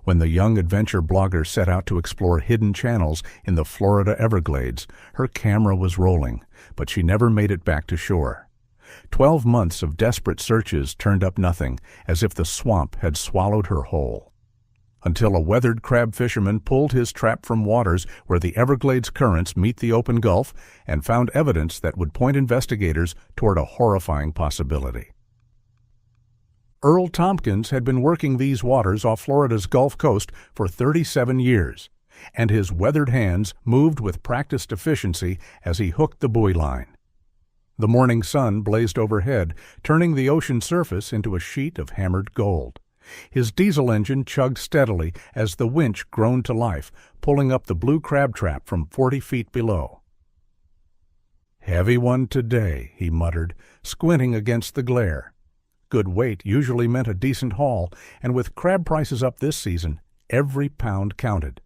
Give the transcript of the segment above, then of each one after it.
When the young adventure blogger set out to explore hidden channels in the Florida Everglades, her camera was rolling, but she never made it back to shore. 12 months of desperate searches turned up nothing, as if the swamp had swallowed her whole. Until a weathered crab fisherman pulled his trap from waters where the Everglades currents meet the open Gulf and found evidence that would point investigators toward a horrifying possibility. Earl Tompkins had been working these waters off Florida's Gulf Coast for 37 years, and his weathered hands moved with practiced efficiency as he hooked the buoy line. The morning sun blazed overhead, turning the ocean surface into a sheet of hammered gold. His diesel engine chugged steadily as the winch groaned to life, pulling up the blue crab trap from 40 feet below. "Heavy one today," he muttered, squinting against the glare. Good weight usually meant a decent haul, and with crab prices up this season, every pound counted.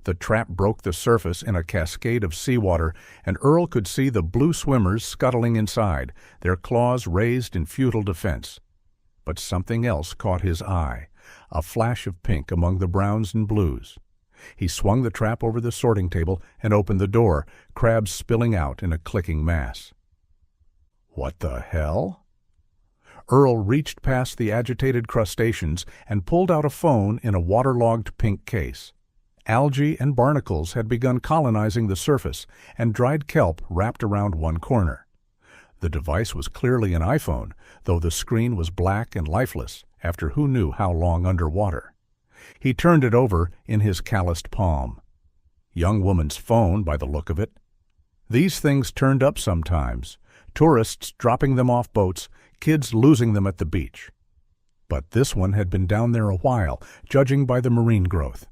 The trap broke the surface in a cascade of seawater, and Earl could see the blue swimmers scuttling inside, their claws raised in futile defense. But something else caught his eye, a flash of pink among the browns and blues. He swung the trap over the sorting table and opened the door, crabs spilling out in a clicking mass. What the hell? Earl reached past the agitated crustaceans and pulled out a phone in a waterlogged pink case. Algae and barnacles had begun colonizing the surface, and dried kelp wrapped around one corner. The device was clearly an iPhone, though the screen was black and lifeless after who knew how long underwater. He turned it over in his calloused palm. Young woman's phone, by the look of it. These things turned up sometimes, tourists dropping them off boats, kids losing them at the beach. But this one had been down there a while, judging by the marine growth.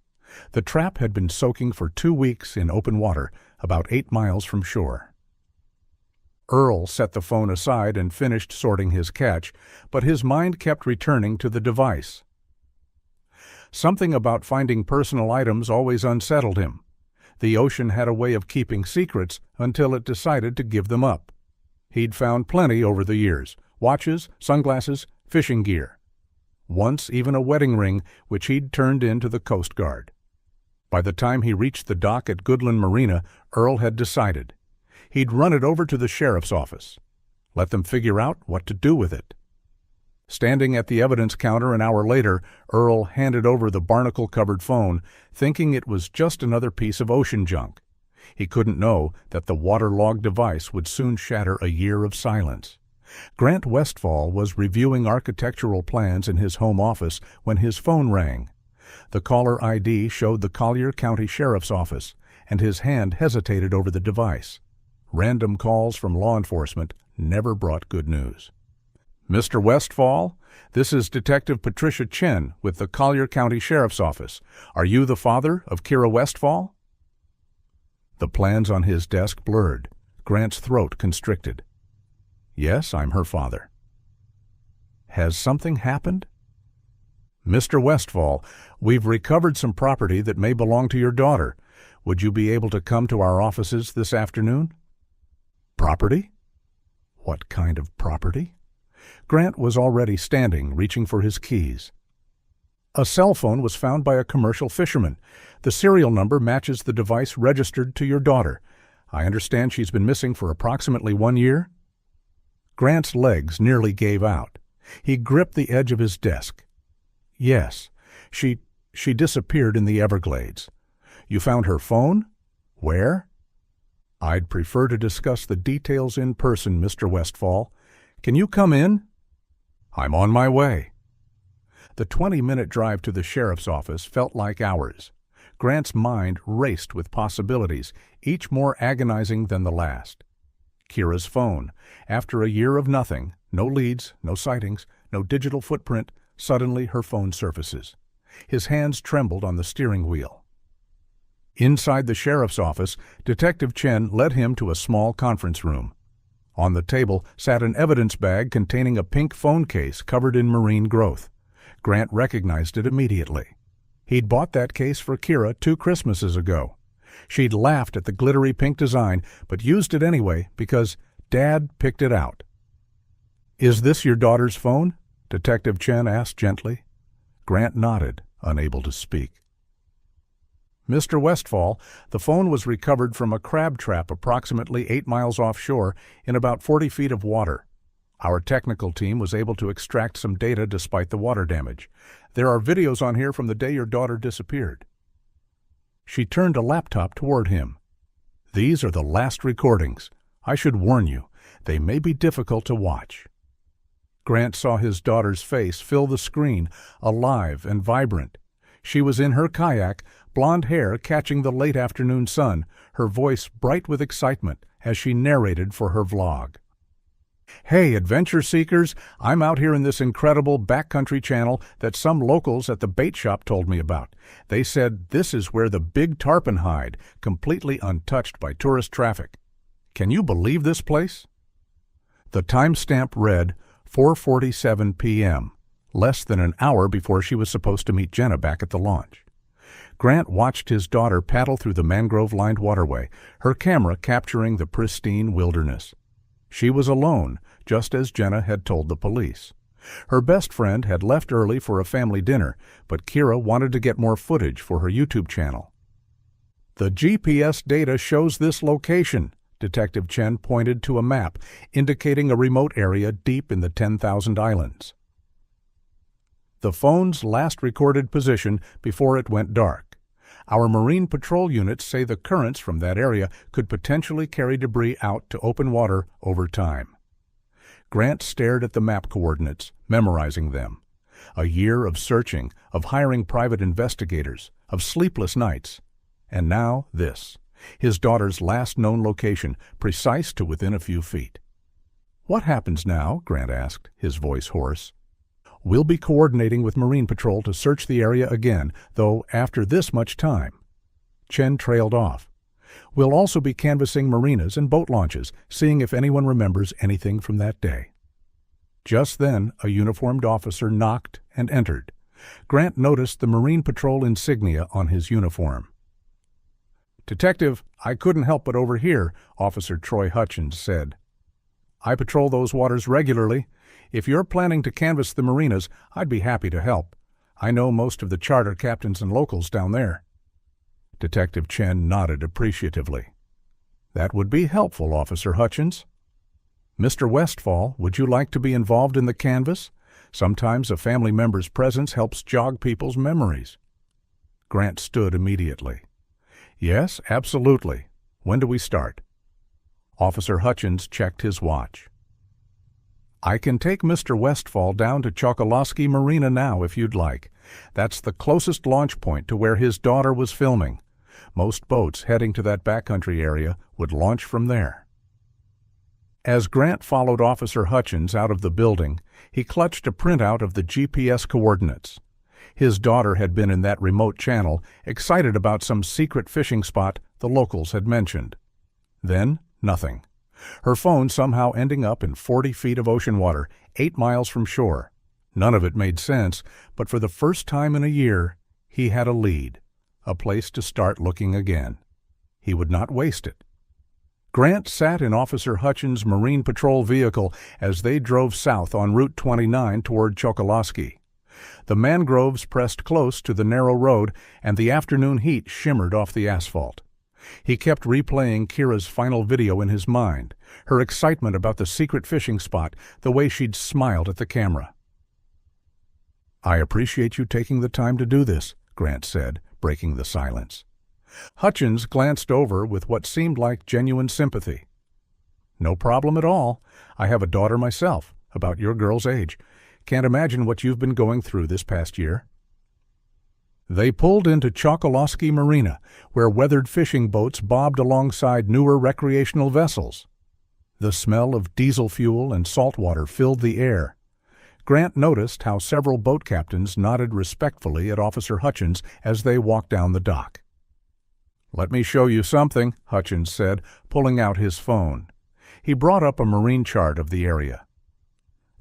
The trap had been soaking for 2 weeks in open water, about 8 miles from shore. Earl set the phone aside and finished sorting his catch, but his mind kept returning to the device. Something about finding personal items always unsettled him. The ocean had a way of keeping secrets until it decided to give them up. He'd found plenty over the years: watches, sunglasses, fishing gear. Once even a wedding ring, which he'd turned in to the Coast Guard. By the time he reached the dock at Goodland Marina, Earl had decided. He'd run it over to the sheriff's office. Let them figure out what to do with it. Standing at the evidence counter an hour later, Earl handed over the barnacle-covered phone, thinking it was just another piece of ocean junk. He couldn't know that the waterlogged device would soon shatter a year of silence. Grant Westfall was reviewing architectural plans in his home office when his phone rang. The caller ID showed the Collier County Sheriff's Office, and his hand hesitated over the device. Random calls from law enforcement never brought good news. "Mr. Westfall, this is Detective Patricia Chen with the Collier County Sheriff's Office. Are you the father of Kira Westfall?" The plans on his desk blurred. Grant's throat constricted. "Yes, I'm her father." "Has something happened?" "Mr. Westfall, we've recovered some property that may belong to your daughter. Would you be able to come to our offices this afternoon?" "Property? What kind of property?" Grant was already standing, reaching for his keys. "A cell phone was found by a commercial fisherman. The serial number matches the device registered to your daughter. I understand she's been missing for approximately 1 year?" Grant's legs nearly gave out. He gripped the edge of his desk. "Yes, she disappeared in the Everglades." "You found her phone? Where?" "I'd prefer to discuss the details in person, Mr. Westfall. Can you come in?" "I'm on my way." The 20-minute drive to the sheriff's office felt like hours. Grant's mind raced with possibilities, each more agonizing than the last. Kira's phone. After a year of nothing, no leads, no sightings, no digital footprint, suddenly her phone surfaces. His hands trembled on the steering wheel. Inside the sheriff's office, Detective Chen led him to a small conference room. On the table sat an evidence bag containing a pink phone case covered in marine growth. Grant recognized it immediately. He'd bought that case for Kira 2 Christmases ago. She'd laughed at the glittery pink design, but used it anyway because Dad picked it out. "Is this your daughter's phone?" Detective Chen asked gently. Grant nodded. unable to speak. Mr. Westfall, the phone was recovered from a crab trap approximately 8 miles offshore in about 40 feet of water. Our technical team was able to extract some data despite the water damage. There are videos on here from the day your daughter disappeared. She turned a laptop toward him. These are the last recordings. I should warn you, they may be difficult to watch. Grant saw his daughter's face fill the screen, alive and vibrant. She was in her kayak, blonde hair catching the late afternoon sun, her voice bright with excitement as she narrated for her vlog. "Hey, adventure seekers, I'm out here in this incredible backcountry channel that some locals at the bait shop told me about. They said this is where the big tarpon hide, completely untouched by tourist traffic. Can you believe this place?" The timestamp read 4:47 p.m., less than an hour before she was supposed to meet Jenna back at the launch. Grant watched his daughter paddle through the mangrove-lined waterway, her camera capturing the pristine wilderness. She was alone, just as Jenna had told the police. Her best friend had left early for a family dinner, but Kira wanted to get more footage for her YouTube channel. "The GPS data shows this location," Detective Chen pointed to a map indicating a remote area deep in the 10,000 islands. The phone's last recorded position before it went dark. Our Marine Patrol units say the currents from that area could potentially carry debris out to open water over time. Grant stared at the map coordinates, memorizing them. A year of searching, of hiring private investigators, of sleepless nights. And now this, his daughter's last known location, precise to within a few feet. "What happens now?" Grant asked, his voice hoarse. "We'll be coordinating with Marine Patrol to search the area again, though after this much time." Chen trailed off. "We'll also be canvassing marinas and boat launches, seeing if anyone remembers anything from that day." Just then, a uniformed officer knocked and entered. Grant noticed the Marine Patrol insignia on his uniform. "Detective, I couldn't help but overhear," Officer Troy Hutchins said. "I patrol those waters regularly. If you're planning to canvass the marinas, I'd be happy to help. I know most of the charter captains and locals down there." Detective Chen nodded appreciatively. "That would be helpful, Officer Hutchins." "Mr. Westfall, would you like to be involved in the canvass? Sometimes a family member's presence helps jog people's memories." Grant stood immediately. "Yes, absolutely. When do we start?" Officer Hutchins checked his watch. "I can take Mr. Westfall down to Chokoloskee Marina now if you'd like. That's the closest launch point to where his daughter was filming. Most boats heading to that backcountry area would launch from there." As Grant followed Officer Hutchins out of the building, he clutched a printout of the GPS coordinates. His daughter had been in that remote channel, excited about some secret fishing spot the locals had mentioned. Then, nothing. Her phone somehow ending up in 40 feet of ocean water, 8 miles from shore. None of it made sense, but for the first time in a year, he had a lead, a place to start looking again. He would not waste it. Grant sat in Officer Hutchins' Marine Patrol vehicle as they drove south on Route 29 toward Chokoloskee. The mangroves pressed close to the narrow road, and the afternoon heat shimmered off the asphalt. He kept replaying Kira's final video in his mind, her excitement about the secret fishing spot, the way she'd smiled at the camera. "I appreciate you taking the time to do this," Grant said, breaking the silence. Hutchins glanced over with what seemed like genuine sympathy. "No problem at all. I have a daughter myself, about your girl's age. Can't imagine what you've been going through this past year." They pulled into Chokoloskee Marina, where weathered fishing boats bobbed alongside newer recreational vessels. The smell of diesel fuel and salt water filled the air. Grant noticed how several boat captains nodded respectfully at Officer Hutchins as they walked down the dock. "Let me show you something," Hutchins said, pulling out his phone. He brought up a marine chart of the area.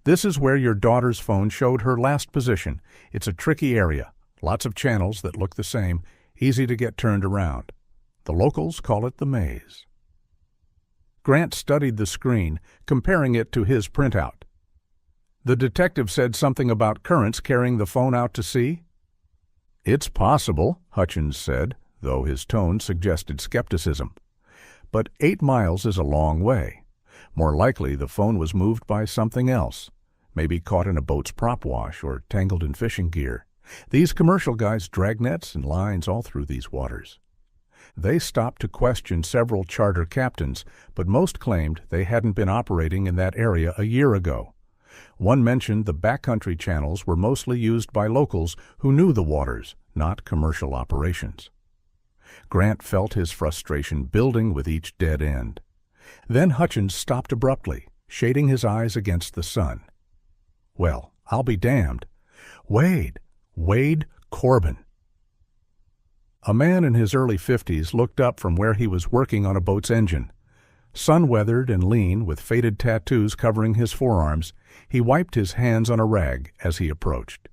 "This is where your daughter's phone showed her last position. It's a tricky area. Lots of channels that look the same, easy to get turned around. The locals call it the maze." Grant studied the screen, comparing it to his printout. "The detective said something about currents carrying the phone out to sea?" "It's possible," Hutchins said, though his tone suggested skepticism. "But 8 miles is a long way. More likely the phone was moved by something else, maybe caught in a boat's prop wash or tangled in fishing gear. These commercial guys drag nets and lines all through these waters." They stopped to question several charter captains, but most claimed they hadn't been operating in that area a year ago. One mentioned the backcountry channels were mostly used by locals who knew the waters, not commercial operations. Grant felt his frustration building with each dead end. Then Hutchins stopped abruptly, shading his eyes against the sun. "Well, I'll be damned. Wade Corbin." A man in his early 50s looked up from where he was working on a boat's engine. Sun-weathered and lean, with faded tattoos covering his forearms, he wiped his hands on a rag as he approached.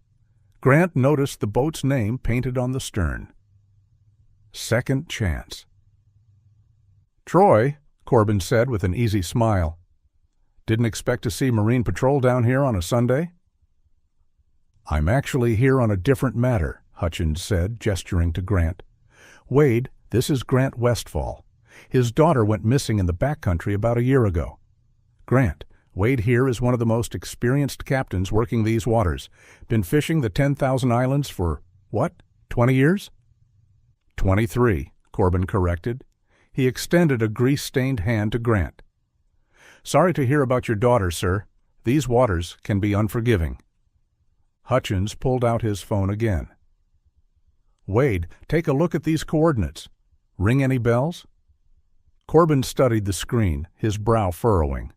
Grant noticed the boat's name painted on the stern. Second Chance. "Troy," Corbin said with an easy smile. "Didn't expect to see Marine Patrol down here on a Sunday?" "I'm actually here on a different matter," Hutchins said, gesturing to Grant. "Wade, this is Grant Westfall. His daughter went missing in the backcountry about a year ago. Grant, Wade here is one of the most experienced captains working these waters. Been fishing the 10,000 Islands for, 20 years?" 23, Corbin corrected. He extended a grease-stained hand to Grant. "Sorry to hear about your daughter, sir. These waters can be unforgiving." Hutchins pulled out his phone again. "Wade, take a look at these coordinates. Ring any bells?" Corbin studied the screen, his brow furrowing.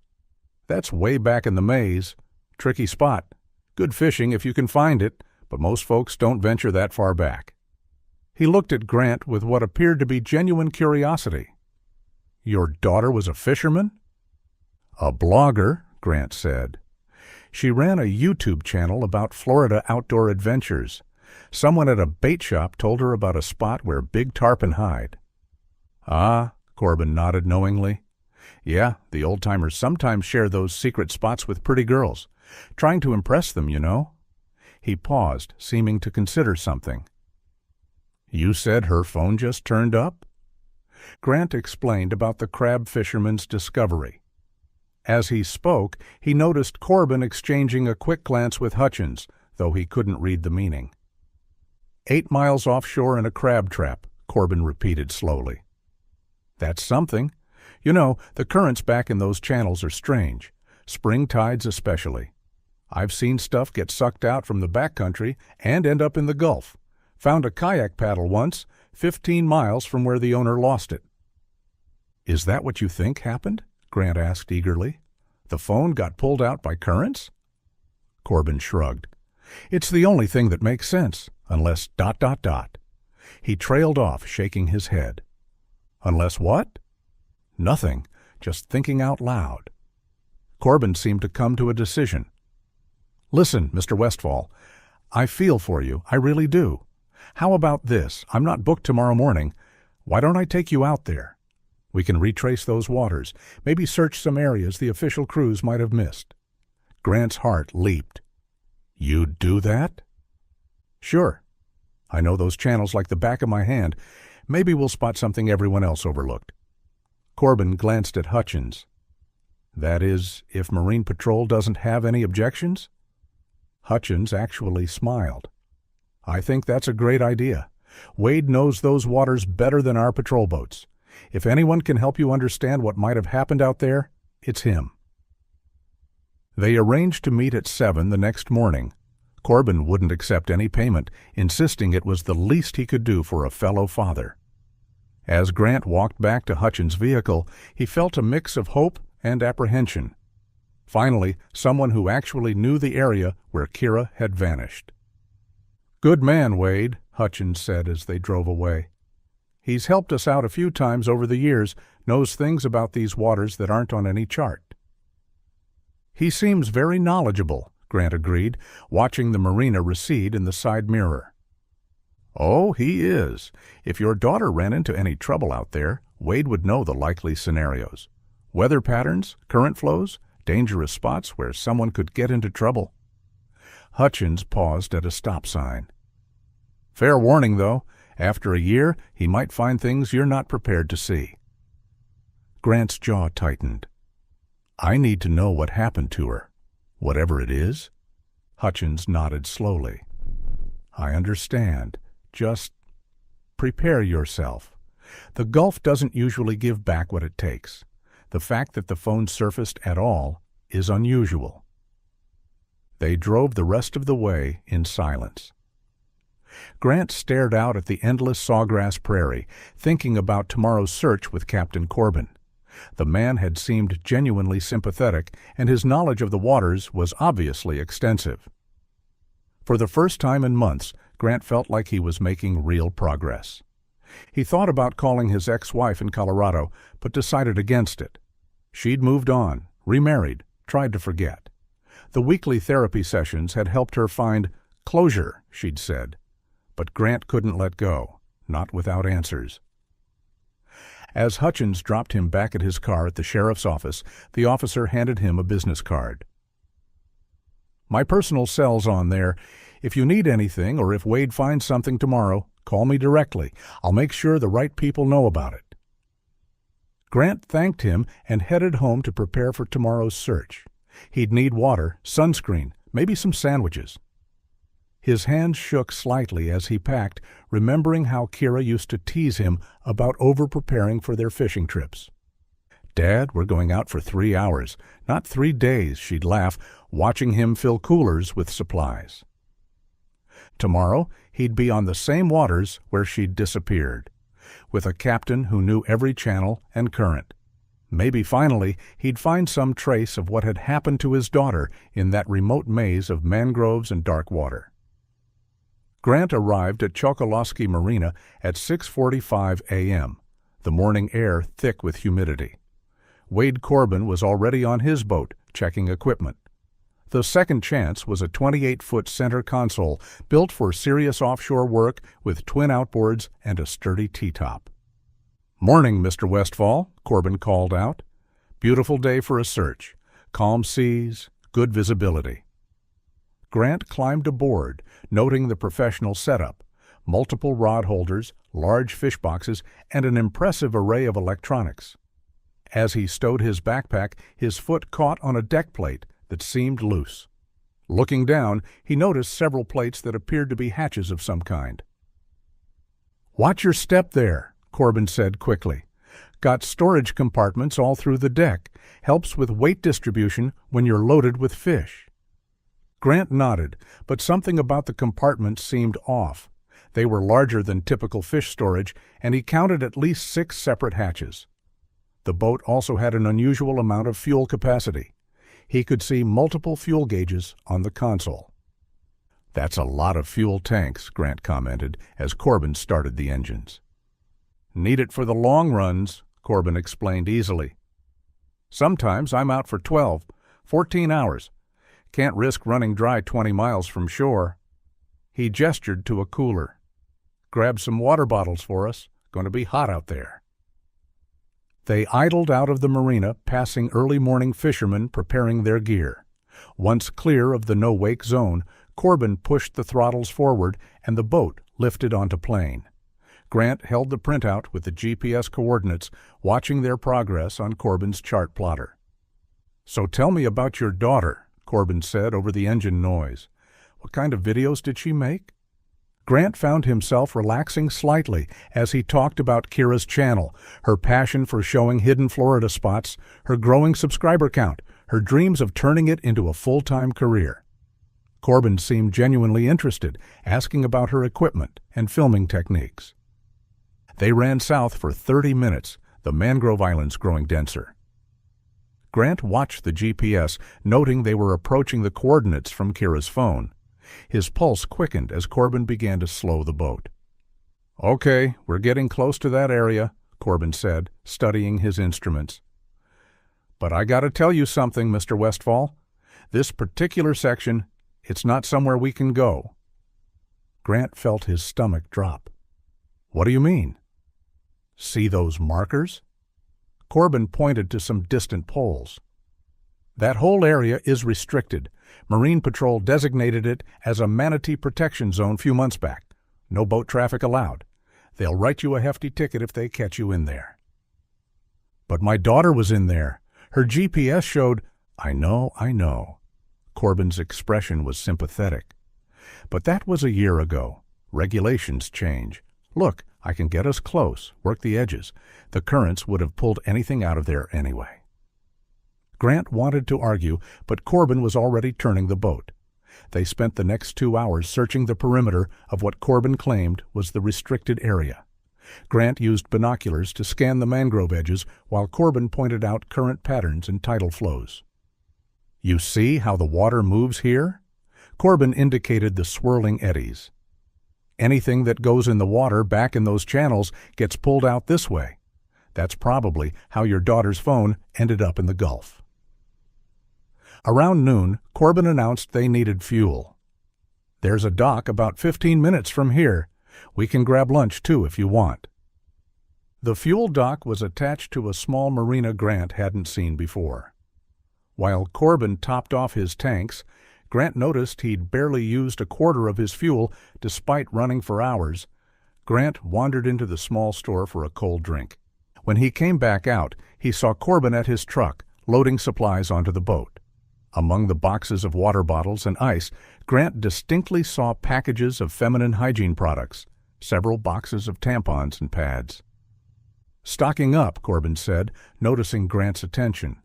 "That's way back in the maze. Tricky spot. Good fishing if you can find it, but most folks don't venture that far back." He looked at Grant with what appeared to be genuine curiosity. "Your daughter was a fisherman?" "A blogger," Grant said. "She ran a YouTube channel about Florida outdoor adventures. Someone at a bait shop told her about a spot where big tarpon hide." "Ah," Corbin nodded knowingly. "Yeah, the old-timers sometimes share those secret spots with pretty girls. Trying to impress them, you know." He paused, seeming to consider something. "You said her phone just turned up?" Grant explained about the crab fisherman's discovery. As he spoke, he noticed Corbin exchanging a quick glance with Hutchins, though he couldn't read the meaning. 8 miles offshore in a crab trap," Corbin repeated slowly. "That's something. You know, the currents back in those channels are strange, spring tides especially. I've seen stuff get sucked out from the backcountry and end up in the Gulf. Found a kayak paddle once, 15 miles from where the owner lost it." "Is that what you think happened?" Grant asked eagerly. "The phone got pulled out by currents?" Corbin shrugged. "It's the only thing that makes sense, unless ... He trailed off, shaking his head. "Unless what?" "Nothing, just thinking out loud." Corbin seemed to come to a decision. "Listen, Mr. Westfall, I feel for you, I really do. How about this? I'm not booked tomorrow morning. Why don't I take you out there? We can retrace those waters, maybe search some areas the official crews might have missed." Grant's heart leaped. "You'd do that?" "Sure. I know those channels like the back of my hand. Maybe we'll spot something everyone else overlooked." Corbin glanced at Hutchins. "That is, if Marine Patrol doesn't have any objections?" Hutchins actually smiled. "I think that's a great idea. Wade knows those waters better than our patrol boats. If anyone can help you understand what might have happened out there, it's him." They arranged to meet at 7 the next morning. Corbin wouldn't accept any payment, insisting it was the least he could do for a fellow father. As Grant walked back to Hutchins' vehicle, he felt a mix of hope and apprehension. Finally, someone who actually knew the area where Kira had vanished. "Good man, Wade," Hutchins said as they drove away. "He's helped us out a few times over the years, knows things about these waters that aren't on any chart." "He seems very knowledgeable," Grant agreed, watching the marina recede in the side mirror. "Oh, he is. If your daughter ran into any trouble out there, Wade would know the likely scenarios. Weather patterns, current flows, dangerous spots where someone could get into trouble." Hutchins paused at a stop sign. Fair warning, though. After a year, he might find things you're not prepared to see. Grant's jaw tightened. I need to know what happened to her. Whatever it is? Hutchins nodded slowly. I understand. Just prepare yourself. The Gulf doesn't usually give back what it takes. The fact that the phone surfaced at all is unusual. They drove the rest of the way in silence. Grant stared out at the endless sawgrass prairie, thinking about tomorrow's search with Captain Corbin. The man had seemed genuinely sympathetic, and his knowledge of the waters was obviously extensive. For the first time in months, Grant felt like he was making real progress. He thought about calling his ex-wife in Colorado, but decided against it. She'd moved on, remarried, tried to forget. The weekly therapy sessions had helped her find closure, she'd said. But Grant couldn't let go, not without answers. As Hutchins dropped him back at his car at the sheriff's office, the officer handed him a business card. My personal cell's on there. If you need anything or if Wade finds something tomorrow, call me directly. I'll make sure the right people know about it. Grant thanked him and headed home to prepare for tomorrow's search. He'd need water, sunscreen, maybe some sandwiches. His hands shook slightly as he packed, remembering how Kira used to tease him about over-preparing for their fishing trips. Dad, we're going out for 3 hours, not 3 days, she'd laugh, watching him fill coolers with supplies. Tomorrow, he'd be on the same waters where she'd disappeared, with a captain who knew every channel and current. Maybe finally he'd find some trace of what had happened to his daughter in that remote maze of mangroves and dark water. Grant arrived at Chokoloskee Marina at 6:45 a.m., the morning air thick with humidity. Wade Corbin was already on his boat, checking equipment. The Second Chance was a 28-foot center console built for serious offshore work with twin outboards and a sturdy T-top. "Morning, Mr. Westfall," Corbin called out. "Beautiful day for a search. Calm seas, good visibility." Grant climbed aboard, noting the professional setup, multiple rod holders, large fish boxes, and an impressive array of electronics. As he stowed his backpack, his foot caught on a deck plate that seemed loose. Looking down, he noticed several plates that appeared to be hatches of some kind. "Watch your step there," Corbin said quickly. "Got storage compartments all through the deck. Helps with weight distribution when you're loaded with fish." Grant nodded, but something about the compartments seemed off. They were larger than typical fish storage, and he counted at least 6 separate hatches. The boat also had an unusual amount of fuel capacity. He could see multiple fuel gauges on the console. "That's a lot of fuel tanks," Grant commented as Corbin started the engines. "Need it for the long runs," Corbin explained easily. "Sometimes I'm out for 12, 14 hours. Can't risk running dry 20 miles from shore." He gestured to a cooler. "Grab some water bottles for us. Going to be hot out there." They idled out of the marina, passing early morning fishermen preparing their gear. Once clear of the no-wake zone, Corbin pushed the throttles forward and the boat lifted onto plane. Grant held the printout with the GPS coordinates, watching their progress on Corbin's chart plotter. "So tell me about your daughter," Corbin said over the engine noise. "What kind of videos did she make?" Grant found himself relaxing slightly as he talked about Kira's channel, her passion for showing hidden Florida spots, her growing subscriber count, her dreams of turning it into a full-time career. Corbin seemed genuinely interested, asking about her equipment and filming techniques. They ran south for 30 minutes, the mangrove islands growing denser. Grant watched the GPS, noting they were approaching the coordinates from Kira's phone. His pulse quickened as Corbin began to slow the boat. "Okay, we're getting close to that area," Corbin said, studying his instruments. "But I gotta tell you something, Mr. Westfall. This particular section, it's not somewhere we can go." Grant felt his stomach drop. "What do you mean?" "See those markers?" Corbin pointed to some distant poles. "That whole area is restricted. Marine Patrol designated it as a manatee protection zone a few months back. No boat traffic allowed. They'll write you a hefty ticket if they catch you in there." "But my daughter was in there. Her GPS showed—" I know. Corbin's expression was sympathetic. "But that was a year ago. Regulations change. Look, I can get us close, work the edges. The currents would have pulled anything out of there anyway." Grant wanted to argue, but Corbin was already turning the boat. They spent the next 2 hours searching the perimeter of what Corbin claimed was the restricted area. Grant used binoculars to scan the mangrove edges while Corbin pointed out current patterns and tidal flows. "You see how the water moves here?" Corbin indicated the swirling eddies. "Anything that goes in the water back in those channels gets pulled out this way. That's probably how your daughter's phone ended up in the Gulf." Around noon, Corbin announced they needed fuel. "There's a dock about 15 minutes from here. We can grab lunch too if you want." The fuel dock was attached to a small marina Grant hadn't seen before. While Corbin topped off his tanks, Grant noticed he'd barely used a quarter of his fuel despite running for hours. Grant wandered into the small store for a cold drink. When he came back out, he saw Corbin at his truck, loading supplies onto the boat. Among the boxes of water bottles and ice, Grant distinctly saw packages of feminine hygiene products, several boxes of tampons and pads. "Stocking up," Corbin said, noticing Grant's attention.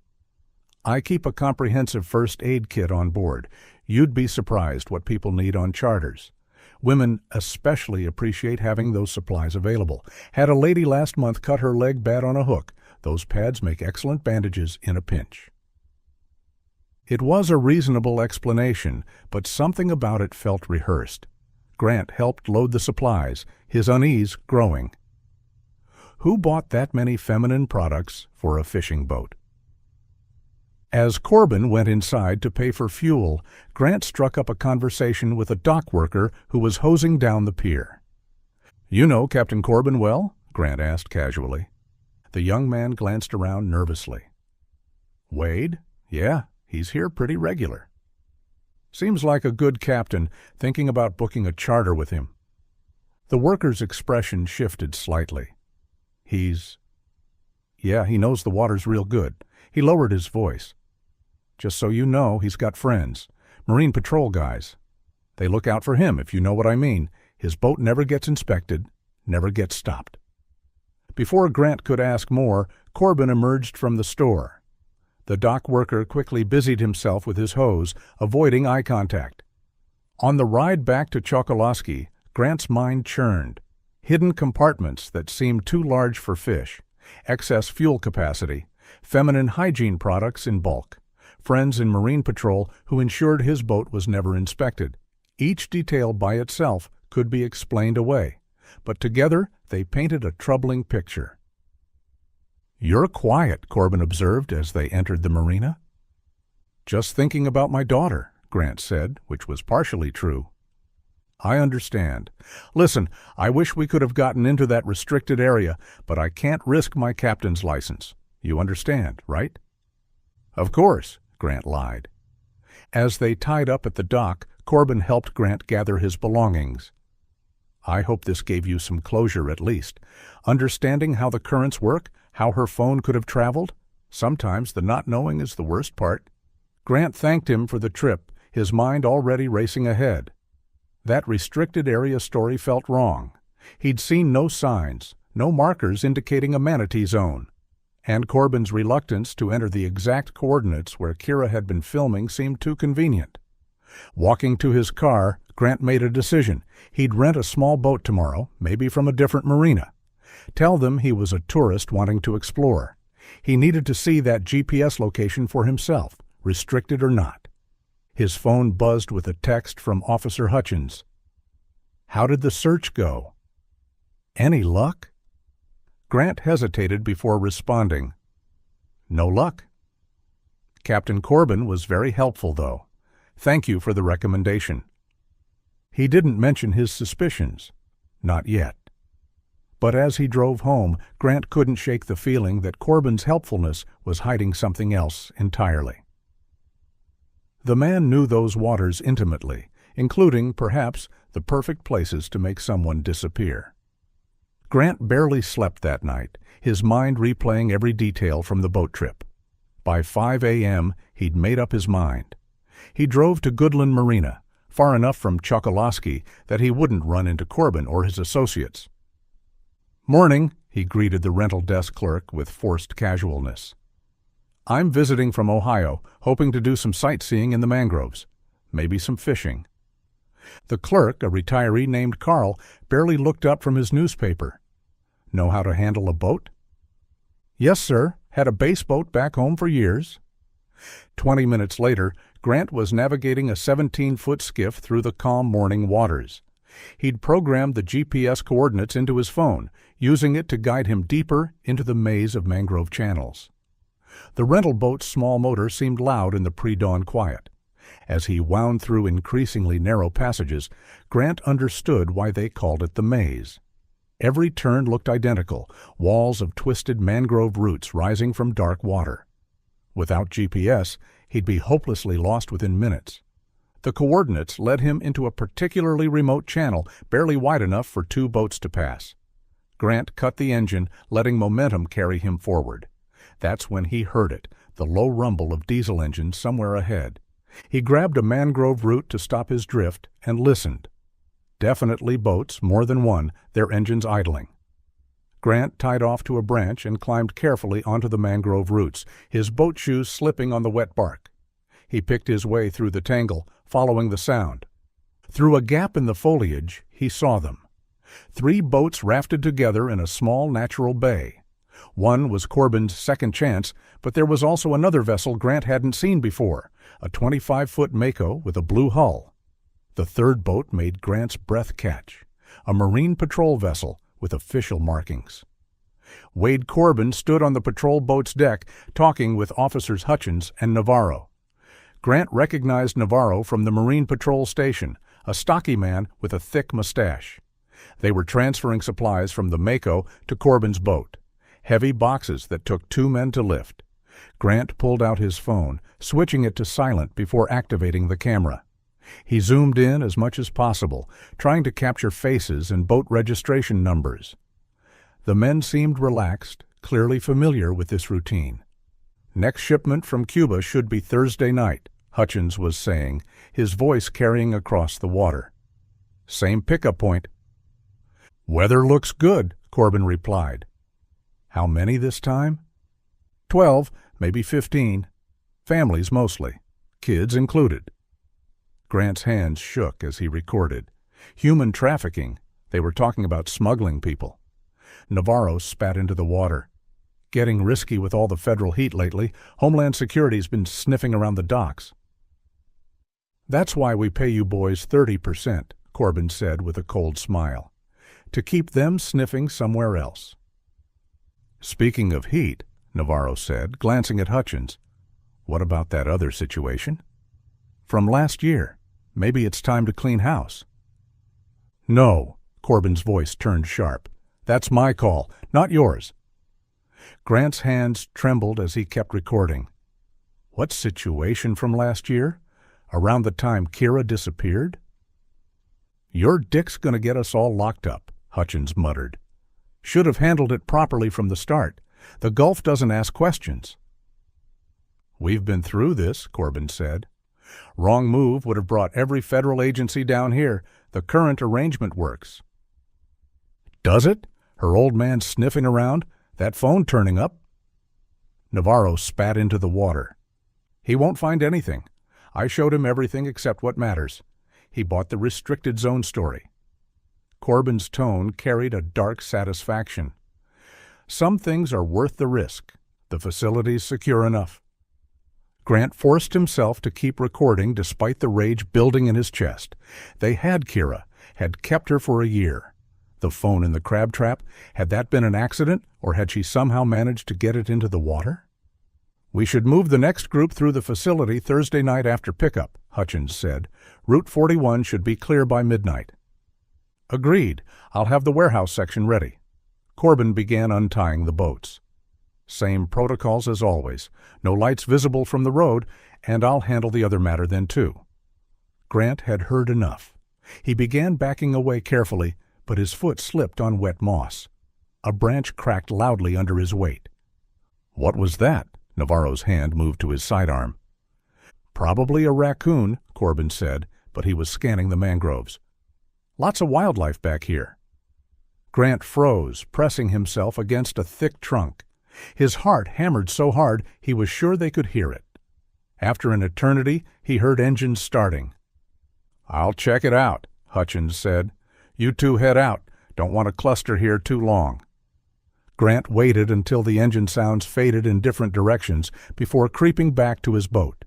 "I keep a comprehensive first aid kit on board. You'd be surprised what people need on charters. Women especially appreciate having those supplies available. Had a lady last month cut her leg bad on a hook. Those pads make excellent bandages in a pinch." It was a reasonable explanation, but something about it felt rehearsed. Grant helped load the supplies, his unease growing. Who bought that many feminine products for a fishing boat? As Corbin went inside to pay for fuel, Grant struck up a conversation with a dock worker who was hosing down the pier. "You know Captain Corbin well?" Grant asked casually. The young man glanced around nervously. "Wade? Yeah, he's here pretty regular." "Seems like a good captain, thinking about booking a charter with him." The worker's expression shifted slightly. Yeah, he knows the water's real good." He lowered his voice. "Just so you know, he's got friends, Marine Patrol guys. They look out for him, if you know what I mean. His boat never gets inspected, never gets stopped." Before Grant could ask more, Corbin emerged from the store. The dock worker quickly busied himself with his hose, avoiding eye contact. On the ride back to Chokoloskee, Grant's mind churned. Hidden compartments that seemed too large for fish, excess fuel capacity, feminine hygiene products in bulk, friends in Marine Patrol who ensured his boat was never inspected. Each detail by itself could be explained away, but together they painted a troubling picture. "You're quiet," Corbin observed as they entered the marina. "Just thinking about my daughter," Grant said, which was partially true. "I understand. Listen, I wish we could have gotten into that restricted area, but I can't risk my captain's license. You understand, right?" "Of course," Grant lied. As they tied up at the dock, Corbin helped Grant gather his belongings. "I hope this gave you some closure at least. Understanding how the currents work, how her phone could have traveled, sometimes the not knowing is the worst part." Grant thanked him for the trip, his mind already racing ahead. That restricted area story felt wrong. He'd seen no signs, no markers indicating a manatee zone. And Corbin's reluctance to enter the exact coordinates where Kira had been filming seemed too convenient. Walking to his car, Grant made a decision. He'd rent a small boat tomorrow, maybe from a different marina. Tell them he was a tourist wanting to explore. He needed to see that GPS location for himself, restricted or not. His phone buzzed with a text from Officer Hutchins. "How did the search go?" "Any luck?" Grant hesitated before responding. "No luck." Captain Corbin was very helpful, though. "Thank you for the recommendation." He didn't mention his suspicions. Not yet. But as he drove home, Grant couldn't shake the feeling that Corbin's helpfulness was hiding something else entirely. The man knew those waters intimately. including, perhaps, the perfect places to make someone disappear. Grant barely slept that night, his mind replaying every detail from the boat trip. By 5 a.m., he'd made up his mind. He drove to Goodland Marina, far enough from Chokoloskee that he wouldn't run into Corbin or his associates. "Morning," he greeted the rental desk clerk with forced casualness. "I'm visiting from Ohio, hoping to do some sightseeing in the mangroves. Maybe some fishing." The clerk, a retiree named Carl, barely looked up from his newspaper. "Know how to handle a boat?" "Yes, sir. Had a bass boat back home for years." 20 minutes later, Grant was navigating a 17-foot skiff through the calm morning waters. He'd programmed the GPS coordinates into his phone, using it to guide him deeper into the maze of mangrove channels. The rental boat's small motor seemed loud in the pre-dawn quiet. As he wound through increasingly narrow passages, Grant understood why they called it the maze. Every turn looked identical, walls of twisted mangrove roots rising from dark water. Without GPS, he'd be hopelessly lost within minutes. The coordinates led him into a particularly remote channel, barely wide enough for 2 boats to pass. Grant cut the engine, letting momentum carry him forward. That's when he heard it, the low rumble of diesel engines somewhere ahead. He grabbed a mangrove root to stop his drift and listened. Definitely boats, more than one, their engines idling. Grant tied off to a branch and climbed carefully onto the mangrove roots, his boat shoes slipping on the wet bark. He picked his way through the tangle, following the sound. Through a gap in the foliage, he saw them. 3 boats rafted together in a small natural bay. One was Corbin's second chance, but there was also another vessel Grant hadn't seen before, a 25-foot Mako with a blue hull. The third boat made Grant's breath catch, a Marine patrol vessel with official markings. Wade Corbin stood on the patrol boat's deck, talking with Officers Hutchins and Navarro. Grant recognized Navarro from the Marine Patrol Station, a stocky man with a thick mustache. They were transferring supplies from the Mako to Corbin's boat, heavy boxes that took 2 men to lift. Grant pulled out his phone, switching it to silent before activating the camera. He zoomed in as much as possible, trying to capture faces and boat registration numbers. The men seemed relaxed, clearly familiar with this routine. "Next shipment from Cuba should be Thursday night," Hutchins was saying, his voice carrying across the water. "Same pickup point." "Weather looks good," Corbin replied. "How many this time?" 12, maybe 15. Families mostly, kids included." Grant's hands shook as he recorded. Human trafficking. They were talking about smuggling people. Navarro spat into the water. "Getting risky with all the federal heat lately. Homeland Security's been sniffing around the docks." "That's why we pay you boys 30%, Corbin said with a cold smile. "To keep them sniffing somewhere else." "Speaking of heat," Navarro said, glancing at Hutchins, "what about that other situation?" "From last year. Maybe it's time to clean house." "No," Corbin's voice turned sharp. "That's my call, not yours." Grant's hands trembled as he kept recording. "What situation from last year? Around the time Kira disappeared?" "Your dick's going to get us all locked up," Hutchins muttered. "Should have handled it properly from the start. The Gulf doesn't ask questions." "We've been through this," Corbin said. "Wrong move would have brought every federal agency down here. The current arrangement works." "Does it? Her old man sniffing around? That phone turning up?" Navarro spat into the water. "He won't find anything. I showed him everything except what matters. He bought the restricted zone story." Corbin's tone carried a dark satisfaction. "Some things are worth the risk. The facility's secure enough." Grant forced himself to keep recording despite the rage building in his chest. They had Kira, had kept her for a year. The phone in the crab trap, had that been an accident, or had she somehow managed to get it into the water? "We should move the next group through the facility Thursday night after pickup," Hutchins said. "Route 41 should be clear by midnight." "Agreed. I'll have the warehouse section ready." Corbin began untying the boats. "Same protocols as always. No lights visible from the road, and I'll handle the other matter then too." Grant had heard enough. He began backing away carefully, but his foot slipped on wet moss. A branch cracked loudly under his weight. "What was that?" Navarro's hand moved to his sidearm. "Probably a raccoon," Corbin said, but he was scanning the mangroves. "Lots of wildlife back here." Grant froze, pressing himself against a thick trunk. His heart hammered so hard he was sure they could hear it. After an eternity, he heard engines starting. "I'll check it out," Hutchins said. "You two head out. Don't want to cluster here too long." Grant waited until the engine sounds faded in different directions before creeping back to his boat.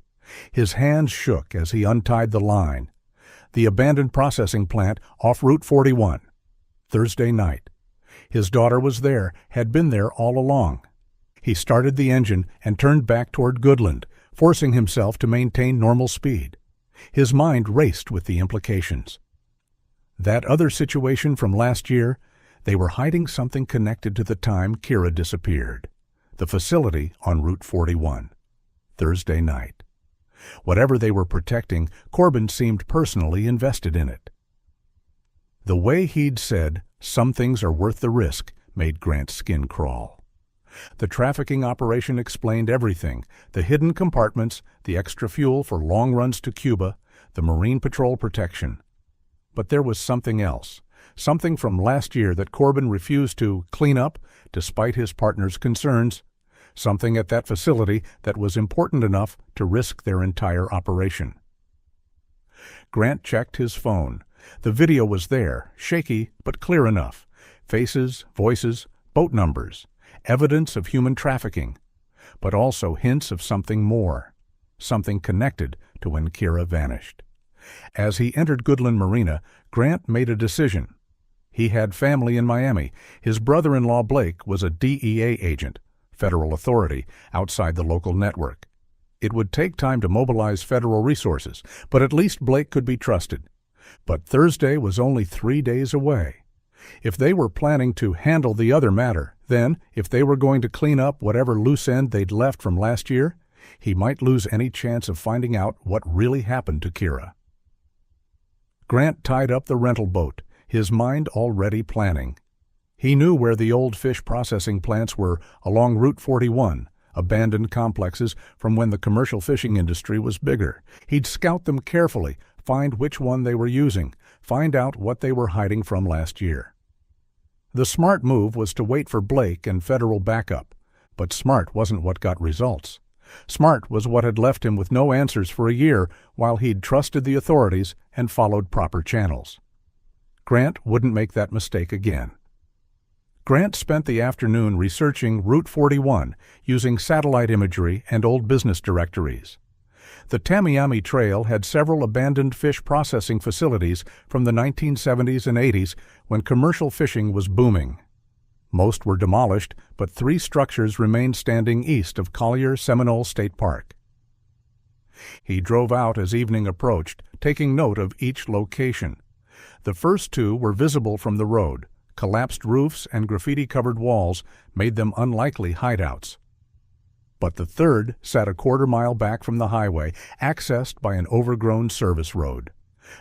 His hands shook as he untied the line. The abandoned processing plant off Route 41. Thursday night. His daughter was there, had been there all along. He started the engine and turned back toward Goodland, forcing himself to maintain normal speed. His mind raced with the implications. That other situation from last year, they were hiding something connected to the time Kira disappeared. The facility on Route 41. Thursday night. Whatever they were protecting, Corbin seemed personally invested in it. The way he'd said, "Some things are worth the risk," made Grant's skin crawl. The trafficking operation explained everything: the hidden compartments, the extra fuel for long runs to Cuba, the Marine Patrol protection. But there was something else, something from last year that Corbin refused to clean up, despite his partner's concerns, something at that facility that was important enough to risk their entire operation. Grant checked his phone. The video was there, shaky but clear enough. Faces, voices, boat numbers, evidence of human trafficking, but also hints of something more, something connected to when Kira vanished. As he entered Goodland Marina, Grant made a decision. He had family in Miami. His brother-in-law Blake was a DEA agent, federal authority, outside the local network. It would take time to mobilize federal resources, but at least Blake could be trusted. But Thursday was only 3 days away. If they were planning to handle the other matter, then, if they were going to clean up whatever loose end they'd left from last year, he might lose any chance of finding out what really happened to Kira. Grant tied up the rental boat, his mind already planning. He knew where the old fish processing plants were along Route 41, abandoned complexes from when the commercial fishing industry was bigger. He'd scout them carefully, find which one they were using, find out what they were hiding from last year. The smart move was to wait for Blake and federal backup, but smart wasn't what got results. Smart was what had left him with no answers for a year while he'd trusted the authorities and followed proper channels. Grant wouldn't make that mistake again. Grant spent the afternoon researching Route 41 using satellite imagery and old business directories. The Tamiami Trail had several abandoned fish processing facilities from the 1970s and 80s when commercial fishing was booming. Most were demolished, but 3 structures remained standing east of Collier Seminole State Park. He drove out as evening approached, taking note of each location. The first 2 were visible from the road. Collapsed roofs and graffiti-covered walls made them unlikely hideouts. But the third sat a quarter-mile back from the highway, accessed by an overgrown service road.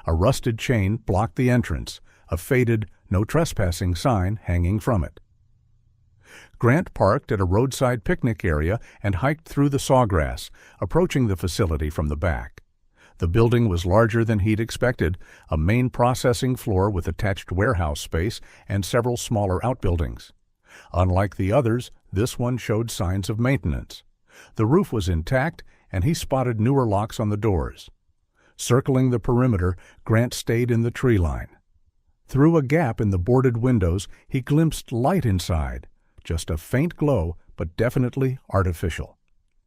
A rusted chain blocked the entrance, a faded "No Trespassing" sign hanging from it. Grant parked at a roadside picnic area and hiked through the sawgrass, approaching the facility from the back. The building was larger than he'd expected, a main processing floor with attached warehouse space and several smaller outbuildings. Unlike the others, this one showed signs of maintenance. The roof was intact, and he spotted newer locks on the doors. Circling the perimeter, Grant stayed in the tree line. Through a gap in the boarded windows, he glimpsed light inside, just a faint glow, but definitely artificial.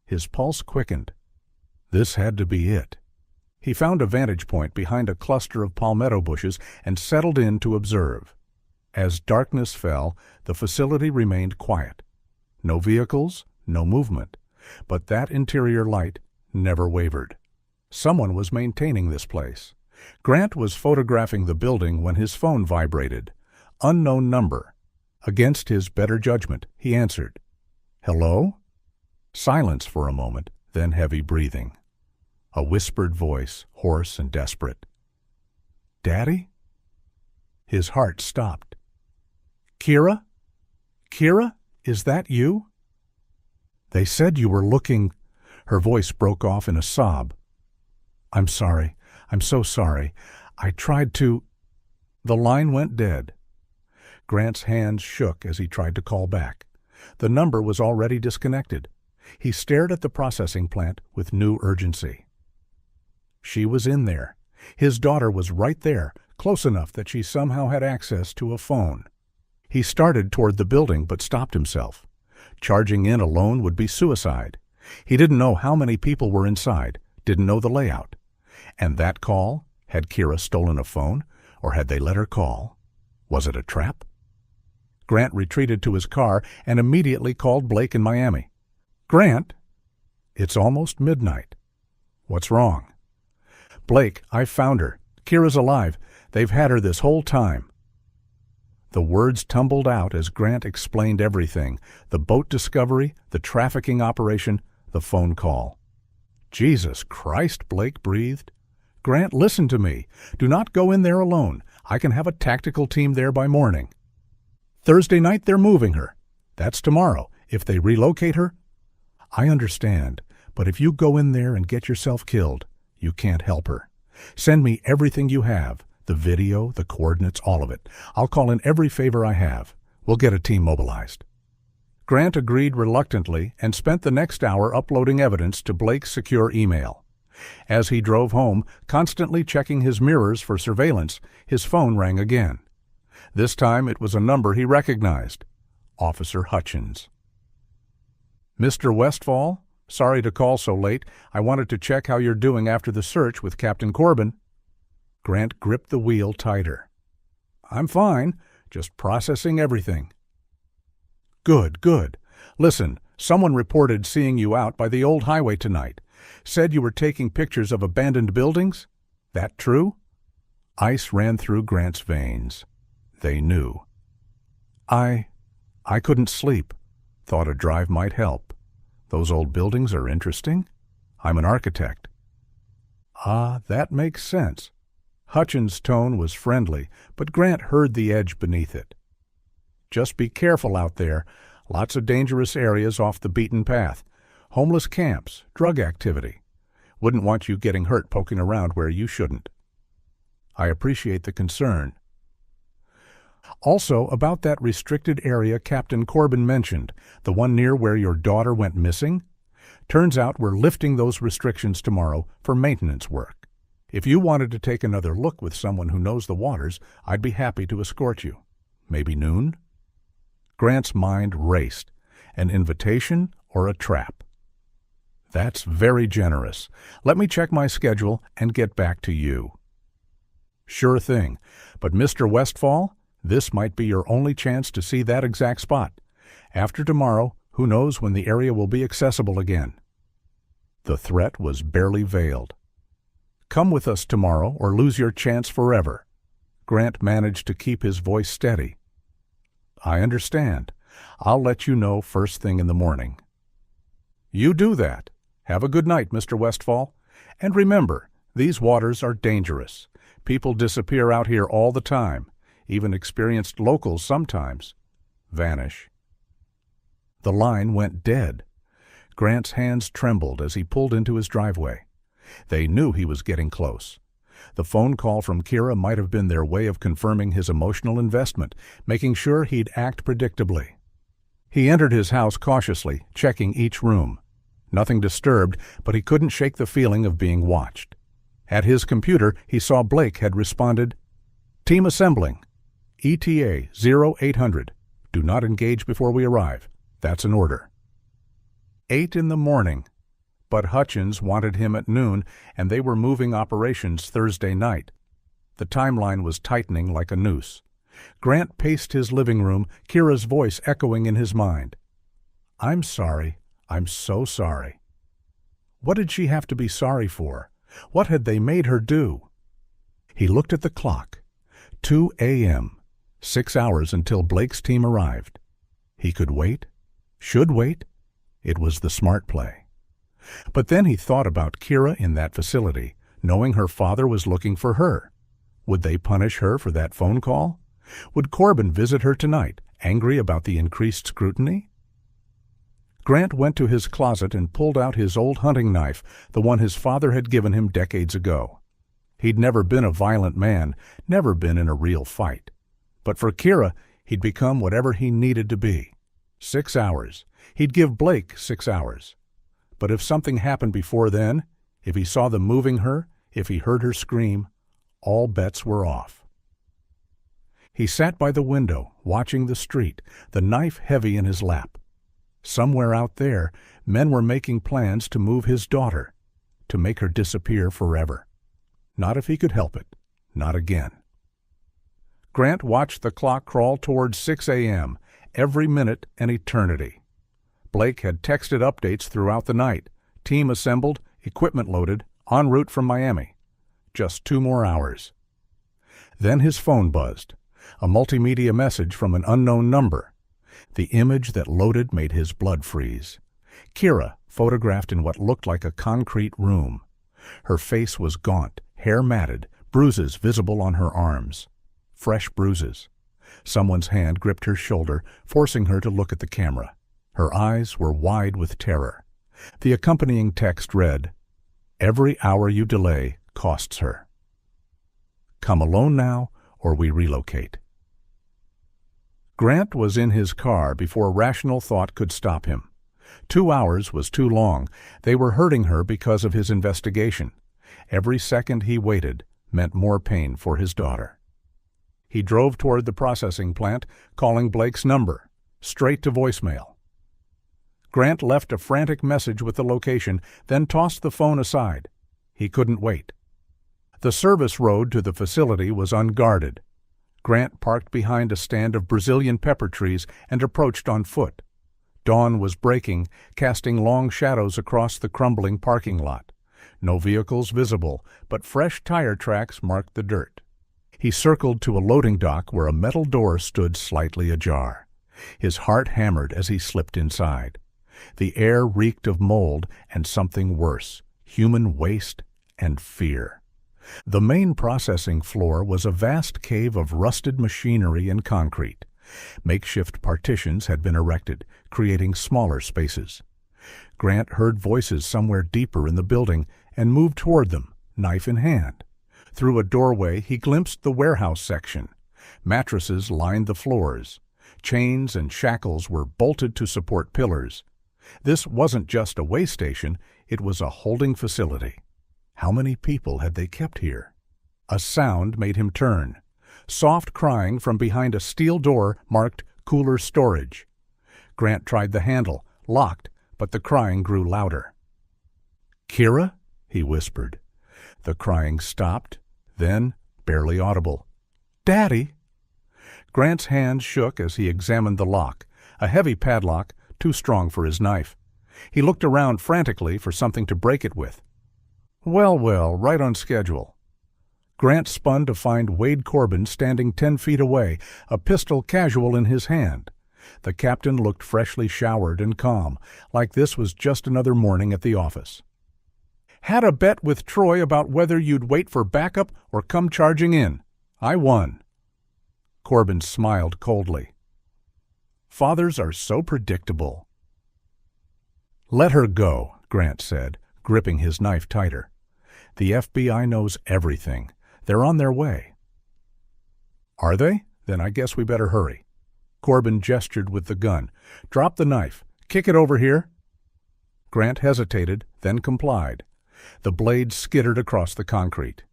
His pulse quickened. This had to be it. He found a vantage point behind a cluster of palmetto bushes and settled in to observe. As darkness fell, the facility remained quiet. No vehicles, no movement. But that interior light never wavered. Someone was maintaining this place. Grant was photographing the building when his phone vibrated. Unknown number. Against his better judgment, he answered. "Hello?" Silence for a moment, then heavy breathing. A whispered voice, hoarse and desperate. "Daddy?" His heart stopped. "Kira? Kira, is that you?" "They said you were looking—" Her voice broke off in a sob. "I'm sorry. I'm so sorry. I tried to—" The line went dead. Grant's hands shook as he tried to call back. The number was already disconnected. He stared at the processing plant with new urgency. She was in there. His daughter was right there, close enough that she somehow had access to a phone. He started toward the building but stopped himself. Charging in alone would be suicide. He didn't know how many people were inside, didn't know the layout. And that call? Had Kira stolen a phone, or had they let her call? Was it a trap? Grant retreated to his car and immediately called Blake in Miami. "Grant?" "It's almost midnight." "What's wrong?" "Blake, I've found her. Kira's alive. They've had her this whole time." The words tumbled out as Grant explained everything: the boat discovery, the trafficking operation, the phone call. "Jesus Christ," Blake breathed. "Grant, listen to me. Do not go in there alone. I can have a tactical team there by morning. Thursday night they're moving her. That's tomorrow. If they relocate her—" "I understand, but if you go in there and get yourself killed, you can't help her. Send me everything you have, the video, the coordinates, all of it. I'll call in every favor I have. We'll get a team mobilized." Grant agreed reluctantly and spent the next hour uploading evidence to Blake's secure email. As he drove home, constantly checking his mirrors for surveillance, his phone rang again. This time it was a number he recognized: Officer Hutchins. "Mr. Westfall? Sorry to call so late. I wanted to check how you're doing after the search with Captain Corbin." Grant gripped the wheel tighter. "I'm fine, just processing everything." "Good, good. Listen, someone reported seeing you out by the old highway tonight. Said you were taking pictures of abandoned buildings? That true?" Ice ran through Grant's veins. They knew. I couldn't sleep. Thought a drive might help. Those old buildings are interesting. I'm an architect." "Ah, that makes sense." Hutchins' tone was friendly, but Grant heard the edge beneath it. "Just be careful out there. Lots of dangerous areas off the beaten path. Homeless camps, drug activity. Wouldn't want you getting hurt poking around where you shouldn't." "I appreciate the concern." "Also, about that restricted area Captain Corbin mentioned, the one near where your daughter went missing. Turns out we're lifting those restrictions tomorrow for maintenance work. If you wanted to take another look with someone who knows the waters, I'd be happy to escort you. Maybe noon?" Grant's mind raced. An invitation or a trap? "That's very generous. Let me check my schedule and get back to you." "Sure thing. But Mr. Westfall, this might be your only chance to see that exact spot. After tomorrow, who knows when the area will be accessible again." The threat was barely veiled. "Come with us tomorrow or lose your chance forever." Grant managed to keep his voice steady. "I understand. I'll let you know first thing in the morning." "You do that. Have a good night, Mr. Westfall. And remember, these waters are dangerous. People disappear out here all the time. Even experienced locals sometimes vanish." The line went dead. Grant's hands trembled as he pulled into his driveway. They knew he was getting close. The phone call from Kira might have been their way of confirming his emotional investment, making sure he'd act predictably. He entered his house cautiously, checking each room. Nothing disturbed, but he couldn't shake the feeling of being watched. At his computer, he saw Blake had responded, "Team assembling. ETA 0800. Do not engage before we arrive. That's an order." 8 in the morning. But Hutchins wanted him at noon, and they were moving operations Thursday night. The timeline was tightening like a noose. Grant paced his living room, Kira's voice echoing in his mind. "I'm sorry. I'm so sorry." What did she have to be sorry for? What had they made her do? He looked at the clock. 2 a.m. 6 hours until Blake's team arrived. He could wait, should wait. It was the smart play. But then he thought about Kira in that facility, knowing her father was looking for her. Would they punish her for that phone call? Would Corbin visit her tonight, angry about the increased scrutiny? Grant went to his closet and pulled out his old hunting knife, the one his father had given him decades ago. He'd never been a violent man, never been in a real fight. But for Kira, he'd become whatever he needed to be. 6 hours. He'd give Blake 6 hours. But if something happened before then, if he saw them moving her, if he heard her scream, all bets were off. He sat by the window, watching the street, the knife heavy in his lap. Somewhere out there, men were making plans to move his daughter, to make her disappear forever. Not if he could help it, not again. Grant watched the clock crawl towards 6 a.m., every minute an eternity. Blake had texted updates throughout the night, team assembled, equipment loaded, en route from Miami. Just 2 more hours. Then his phone buzzed, a multimedia message from an unknown number. The image that loaded made his blood freeze. Kira, photographed in what looked like a concrete room. Her face was gaunt, hair matted, bruises visible on her arms. Fresh bruises. Someone's hand gripped her shoulder, forcing her to look at the camera. Her eyes were wide with terror. The accompanying text read, "Every hour you delay costs her. Come alone now, or we relocate." Grant was in his car before rational thought could stop him. 2 hours was too long. They were hurting her because of his investigation. Every second he waited meant more pain for his daughter. He drove toward the processing plant, calling Blake's number, straight to voicemail. Grant left a frantic message with the location, then tossed the phone aside. He couldn't wait. The service road to the facility was unguarded. Grant parked behind a stand of Brazilian pepper trees and approached on foot. Dawn was breaking, casting long shadows across the crumbling parking lot. No vehicles visible, but fresh tire tracks marked the dirt. He circled to a loading dock where a metal door stood slightly ajar. His heart hammered as he slipped inside. The air reeked of mold and something worse, human waste and fear. The main processing floor was a vast cave of rusted machinery and concrete. Makeshift partitions had been erected, creating smaller spaces. Grant heard voices somewhere deeper in the building and moved toward them, knife in hand. Through a doorway, he glimpsed the warehouse section. Mattresses lined the floors. Chains and shackles were bolted to support pillars. This wasn't just a way station, it was a holding facility. How many people had they kept here? A sound made him turn. Soft crying from behind a steel door marked cooler storage. Grant tried the handle, locked, but the crying grew louder. "Kira?" he whispered. The crying stopped, then, barely audible, "Daddy!" Grant's hands shook as he examined the lock, a heavy padlock, too strong for his knife. He looked around frantically for something to break it with. Well, right on schedule. Grant spun to find Wade Corbin standing 10 feet away, a pistol casual in his hand. The captain looked freshly showered and calm, like this was just another morning at the office. "Had a bet with Troy about whether you'd wait for backup or come charging in. I won." Corbin smiled coldly. "Fathers are so predictable." "Let her go," Grant said, gripping his knife tighter. "The FBI knows everything. They're on their way." "Are they? Then I guess we better hurry." Corbin gestured with the gun. "Drop the knife. Kick it over here." Grant hesitated, then complied. The blade skittered across the concrete.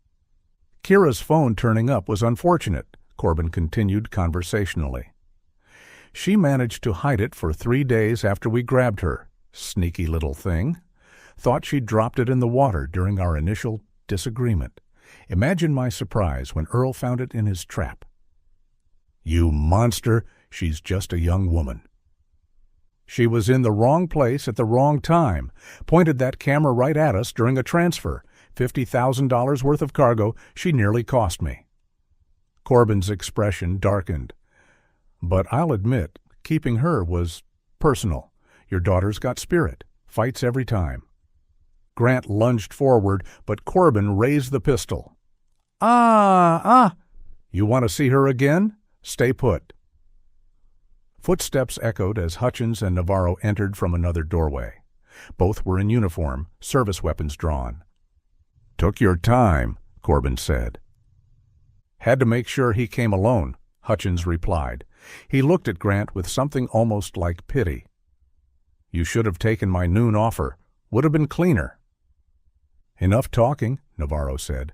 "Kira's phone turning up was unfortunate," Corbin continued conversationally. "She managed to hide it for 3 days after we grabbed her. Sneaky little thing. Thought she'd dropped it in the water during our initial disagreement. Imagine my surprise when Earl found it in his trap." "You monster! She's just a young woman." "She was in the wrong place at the wrong time. Pointed that camera right at us during a transfer. $50,000 worth of cargo. She nearly cost me." Corbin's expression darkened. "But I'll admit, keeping her was personal. Your daughter's got spirit. Fights every time." Grant lunged forward, but Corbin raised the pistol. Ah! You want to see her again? Stay put. Footsteps echoed as Hutchins and Navarro entered from another doorway. Both were in uniform, service weapons drawn. "Took your time," Corbin said. "Had to make sure he came alone," Hutchins replied. He looked at Grant with something almost like pity. "You should have taken my noon offer. Would have been cleaner." "Enough talking," Navarro said.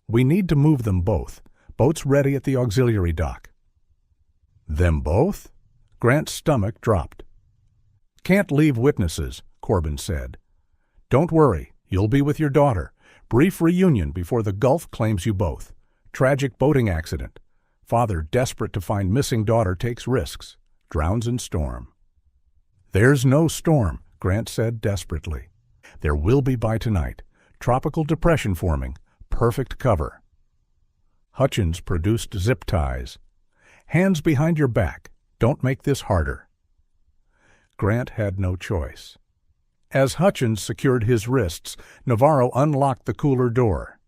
"We need to move them both. Boats ready at the auxiliary dock." "Them both?" Grant's stomach dropped. "Can't leave witnesses," Corbin said. "Don't worry, you'll be with your daughter. Brief reunion before the Gulf claims you both. Tragic boating accident. Father, desperate to find missing daughter, takes risks. Drowns in storm." "There's no storm," Grant said desperately. "There will be by tonight. Tropical depression forming. Perfect cover." Hutchins produced zip ties. "Hands behind your back. Don't make this harder." Grant had no choice. As Hutchins secured his wrists, Navarro unlocked the cooler door.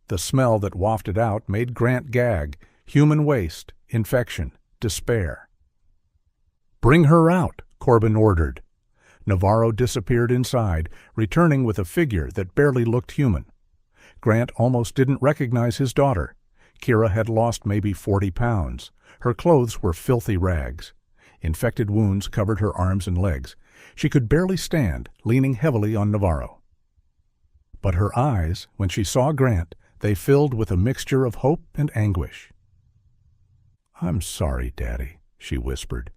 The smell that wafted out made Grant gag. Human waste, infection, despair. "Bring her out," Corbin ordered. Navarro disappeared inside, returning with a figure that barely looked human. Grant almost didn't recognize his daughter. Kira had lost maybe 40 pounds. Her clothes were filthy rags. Infected wounds covered her arms and legs. She could barely stand, leaning heavily on Navarro. But her eyes, when she saw Grant, they filled with a mixture of hope and anguish. "I'm sorry, Daddy," she whispered.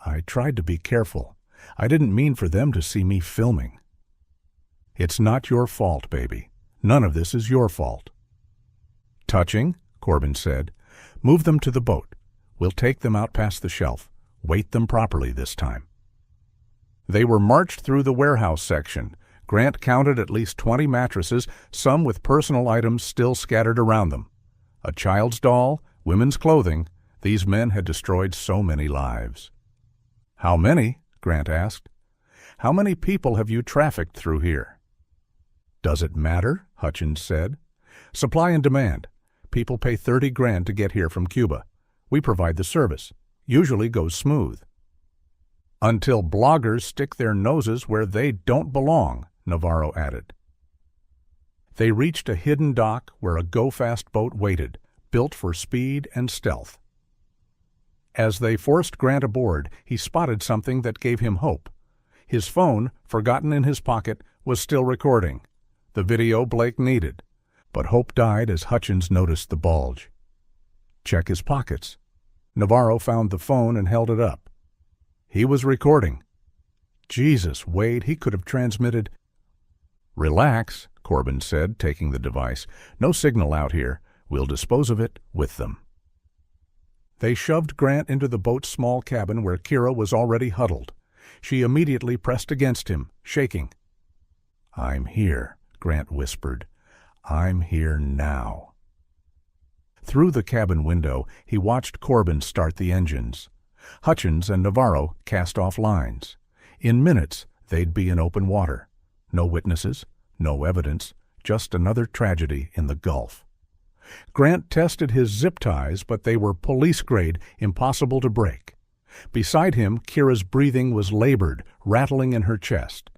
"I tried to be careful. I didn't mean for them to see me filming." "It's not your fault, baby. None of this is your fault." "Touching," Corbin said. "Move them to the boat. We'll take them out past the shelf. Weight them properly this time." They were marched through the warehouse section. Grant counted at least 20 mattresses, some with personal items still scattered around them. A child's doll, women's clothing. These men had destroyed so many lives. "How many?" Grant asked. "How many people have you trafficked through here?" "Does it matter?" Hutchins said. "Supply and demand. People pay 30 grand to get here from Cuba. We provide the service. Usually goes smooth." "Until bloggers stick their noses where they don't belong," Navarro added. They reached a hidden dock where a go-fast boat waited, built for speed and stealth. As they forced Grant aboard, he spotted something that gave him hope. His phone, forgotten in his pocket, was still recording. The video Blake needed. But hope died as Hutchins noticed the bulge. "Check his pockets." Navarro found the phone and held it up. He was recording. Jesus, Wade, he could have transmitted. "Relax," Corbin said, taking the device. "No signal out here. We'll dispose of it with them." They shoved Grant into the boat's small cabin where Kira was already huddled. She immediately pressed against him, shaking. "I'm here," Grant whispered. "I'm here now." Through the cabin window, he watched Corbin start the engines. Hutchins and Navarro cast off lines. In minutes, they'd be in open water. No witnesses, no evidence, just another tragedy in the Gulf. Grant tested his zip ties, but they were police-grade, impossible to break. Beside him, Kira's breathing was labored, rattling in her chest.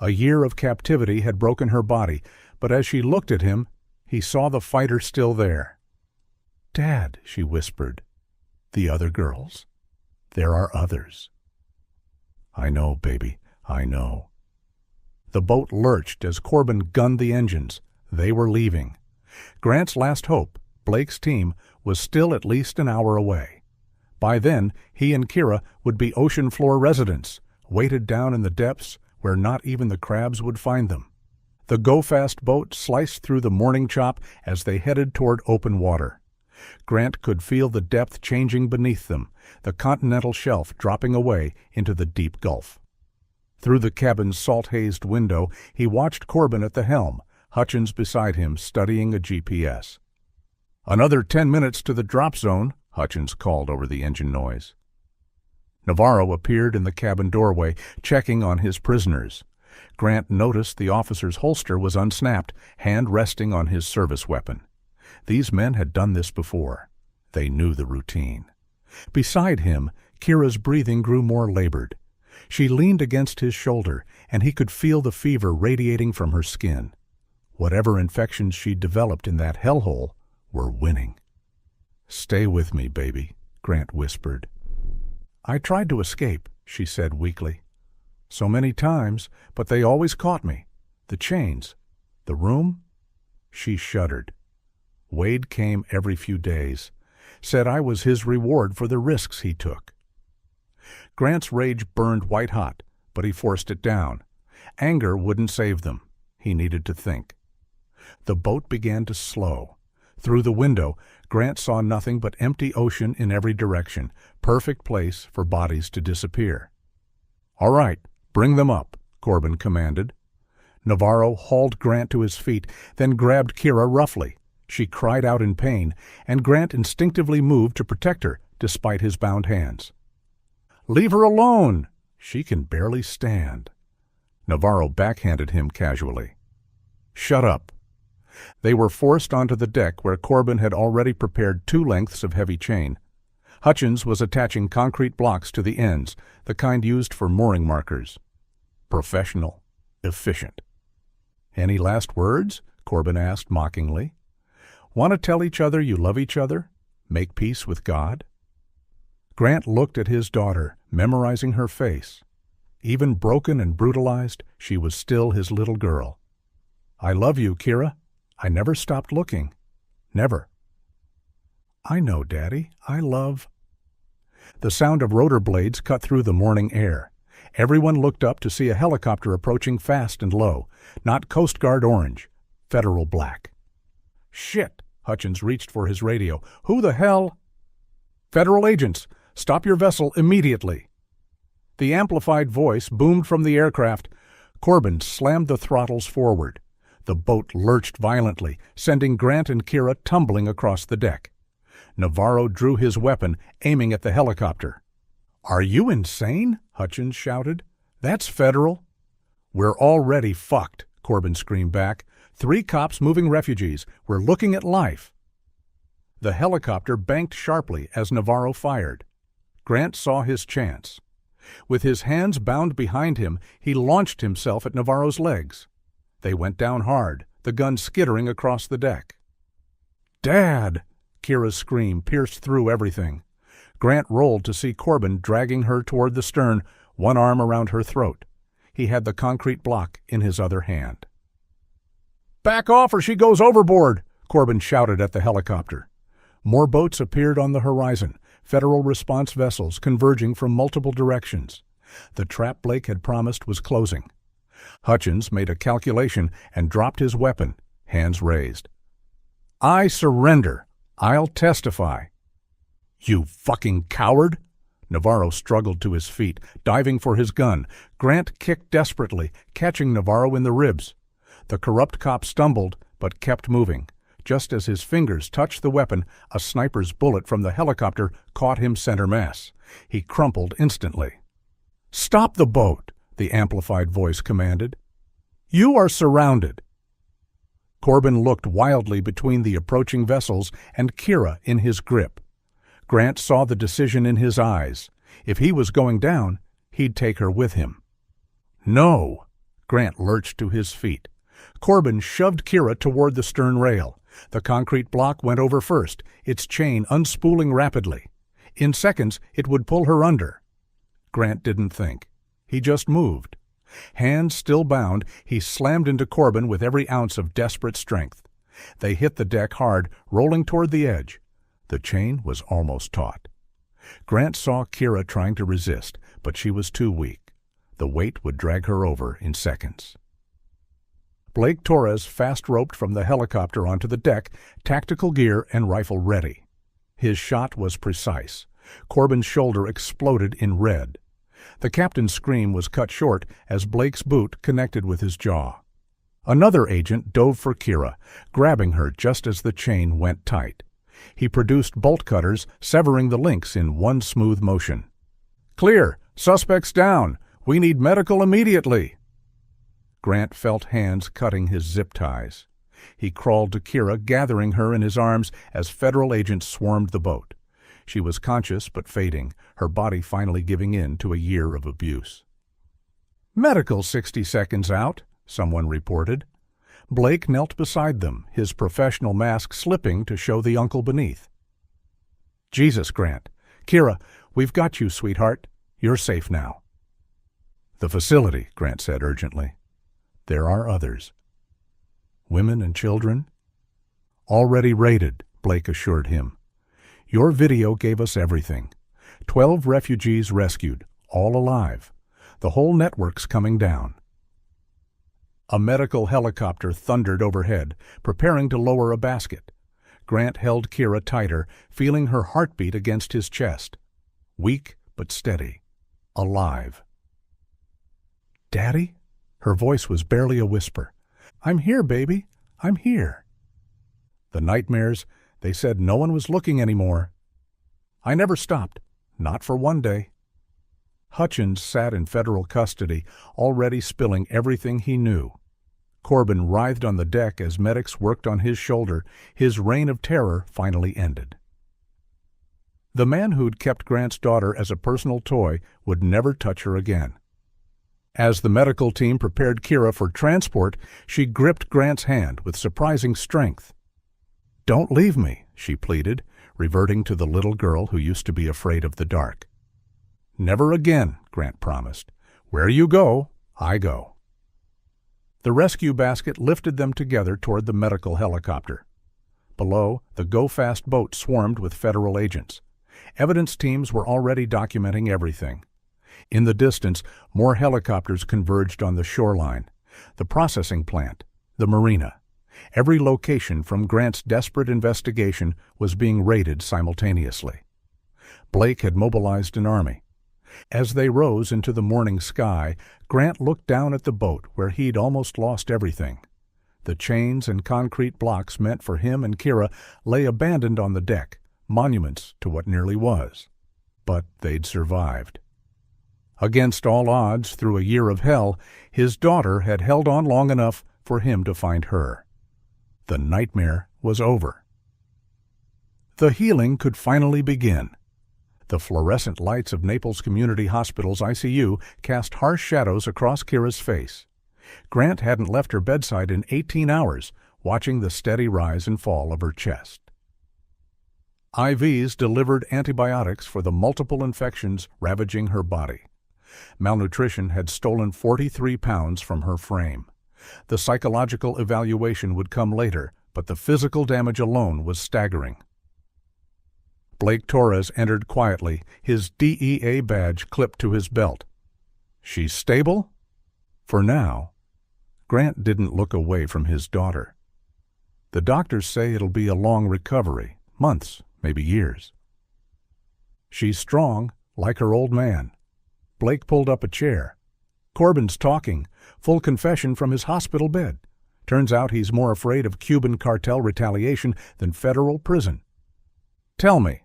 A year of captivity had broken her body, but as she looked at him, he saw the fighter still there. "Dad," she whispered. "The other girls? There are others." "I know, baby, I know." The boat lurched as Corbin gunned the engines. They were leaving. Grant's last hope, Blake's team, was still at least an hour away. By then, he and Kira would be ocean floor residents, weighted down in the depths where not even the crabs would find them. The go-fast boat sliced through the morning chop as they headed toward open water. Grant could feel the depth changing beneath them, the continental shelf dropping away into the deep Gulf. Through the cabin's salt-hazed window, he watched Corbin at the helm, Hutchins beside him studying a GPS. "Another 10 minutes to the drop zone," Hutchins called over the engine noise. Navarro appeared in the cabin doorway, checking on his prisoners. Grant noticed the officer's holster was unsnapped, hand resting on his service weapon. These men had done this before. They knew the routine. Beside him, Kira's breathing grew more labored. She leaned against his shoulder, and he could feel the fever radiating from her skin. Whatever infections she'd developed in that hellhole were winning. "Stay with me, baby," Grant whispered. "I tried to escape," she said weakly. "So many times, but they always caught me. The chains. The room?" She shuddered. Wade came every few days. Said I was his reward for the risks he took. Grant's rage burned white-hot, but he forced it down. Anger wouldn't save them. He needed to think. The boat began to slow. Through the window, Grant saw nothing but empty ocean in every direction, perfect place for bodies to disappear. "All right, bring them up," Corbin commanded. Navarro hauled Grant to his feet, then grabbed Kira roughly. She cried out in pain, and Grant instinctively moved to protect her, despite his bound hands. "Leave her alone! She can barely stand." Navarro backhanded him casually. "Shut up." They were forced onto the deck where Corbin had already prepared 2 lengths of heavy chain. Hutchins was attaching concrete blocks to the ends, the kind used for mooring markers. Professional, efficient. "Any last words?" Corbin asked mockingly. "Want to tell each other you love each other? Make peace with God?" Grant looked at his daughter, memorizing her face. Even broken and brutalized, she was still his little girl. "I love you, Kira. I never stopped looking. Never." "I know, Daddy. I love—" The sound of rotor blades cut through the morning air. Everyone looked up to see a helicopter approaching fast and low, not Coast Guard orange, Federal black. "Shit!" Hutchins reached for his radio. "Who the hell—" "Federal agents! Stop your vessel immediately!" The amplified voice boomed from the aircraft. Corbin slammed the throttles forward. The boat lurched violently, sending Grant and Kira tumbling across the deck. Navarro drew his weapon, aiming at the helicopter. "Are you insane?" Hutchins shouted. "That's Federal." "We're already fucked," Corbin screamed back. 3 cops moving refugees. We're looking at life." The helicopter banked sharply as Navarro fired. Grant saw his chance. With his hands bound behind him, he launched himself at Navarro's legs. They went down hard, the gun skittering across the deck. "Dad!" Kira's scream pierced through everything. Grant rolled to see Corbin dragging her toward the stern, one arm around her throat. He had the concrete block in his other hand. "Back off or she goes overboard!" Corbin shouted at the helicopter. More boats appeared on the horizon, Federal response vessels converging from multiple directions. The trap Blake had promised was closing. Hutchins made a calculation and dropped his weapon, hands raised. "I surrender. I'll testify." "You fucking coward!" Navarro struggled to his feet, diving for his gun. Grant kicked desperately, catching Navarro in the ribs. The corrupt cop stumbled, but kept moving. Just as his fingers touched the weapon, a sniper's bullet from the helicopter caught him center mass. He crumpled instantly. "Stop the boat!" the amplified voice commanded. "You are surrounded." Corbin looked wildly between the approaching vessels and Kira in his grip. Grant saw the decision in his eyes. If he was going down, he'd take her with him. "No!" Grant lurched to his feet. Corbin shoved Kira toward the stern rail. The concrete block went over first, its chain unspooling rapidly. In seconds, it would pull her under. Grant didn't think. He just moved. Hands still bound, he slammed into Corbin with every ounce of desperate strength. They hit the deck hard, rolling toward the edge. The chain was almost taut. Grant saw Kira trying to resist, but she was too weak. The weight would drag her over in seconds. Blake Torres fast-roped from the helicopter onto the deck, tactical gear and rifle ready. His shot was precise. Corbin's shoulder exploded in red. The captain's scream was cut short as Blake's boot connected with his jaw. Another agent dove for Kira, grabbing her just as the chain went tight. He produced bolt cutters, severing the links in one smooth motion. "Clear! Suspects down! We need medical immediately!" Grant felt hands cutting his zip ties. He crawled to Kira, gathering her in his arms as federal agents swarmed the boat. She was conscious but fading, her body finally giving in to a year of abuse. "Medical 60 seconds out," someone reported. Blake knelt beside them, his professional mask slipping to show the uncle beneath. "Jesus, Grant. Kira, we've got you, sweetheart. You're safe now." "The facility," Grant said urgently. "There are others." "Women and children?" "Already raided," Blake assured him. "Your video gave us everything. 12 refugees rescued, all alive. The whole network's coming down." A medical helicopter thundered overhead, preparing to lower a basket. Grant held Kira tighter, feeling her heartbeat against his chest. Weak but steady. Alive. "Daddy?" Her voice was barely a whisper. "I'm here, baby. I'm here." The nightmares, they said no one was looking anymore. "I never stopped. Not for one day." Hutchins sat in federal custody, already spilling everything he knew. Corbin writhed on the deck as medics worked on his shoulder. His reign of terror finally ended. The man who'd kept Grant's daughter as a personal toy would never touch her again. As the medical team prepared Kira for transport, she gripped Grant's hand with surprising strength. "Don't leave me," she pleaded, reverting to the little girl who used to be afraid of the dark. "Never again," Grant promised. "Where you go, I go." The rescue basket lifted them together toward the medical helicopter. Below, the go-fast boat swarmed with federal agents. Evidence teams were already documenting everything. In the distance, more helicopters converged on the shoreline. The processing plant, the marina. Every location from Grant's desperate investigation was being raided simultaneously. Blake had mobilized an army. As they rose into the morning sky, Grant looked down at the boat where he'd almost lost everything. The chains and concrete blocks meant for him and Kira lay abandoned on the deck, monuments to what nearly was. But they'd survived. Against all odds, through a year of hell, his daughter had held on long enough for him to find her. The nightmare was over. The healing could finally begin. The fluorescent lights of Naples Community Hospital's ICU cast harsh shadows across Kira's face. Grant hadn't left her bedside in 18 hours, watching the steady rise and fall of her chest. IVs delivered antibiotics for the multiple infections ravaging her body. Malnutrition had stolen 43 pounds from her frame. The psychological evaluation would come later, but the physical damage alone was staggering. Blake Torres entered quietly, his DEA badge clipped to his belt. "She's stable?" For now. Grant didn't look away from his daughter. "The doctors say it'll be a long recovery, months, maybe years." "She's strong, like her old man." Blake pulled up a chair. "Corbin's talking, full confession from his hospital bed. Turns out he's more afraid of Cuban cartel retaliation than federal prison." "Tell me."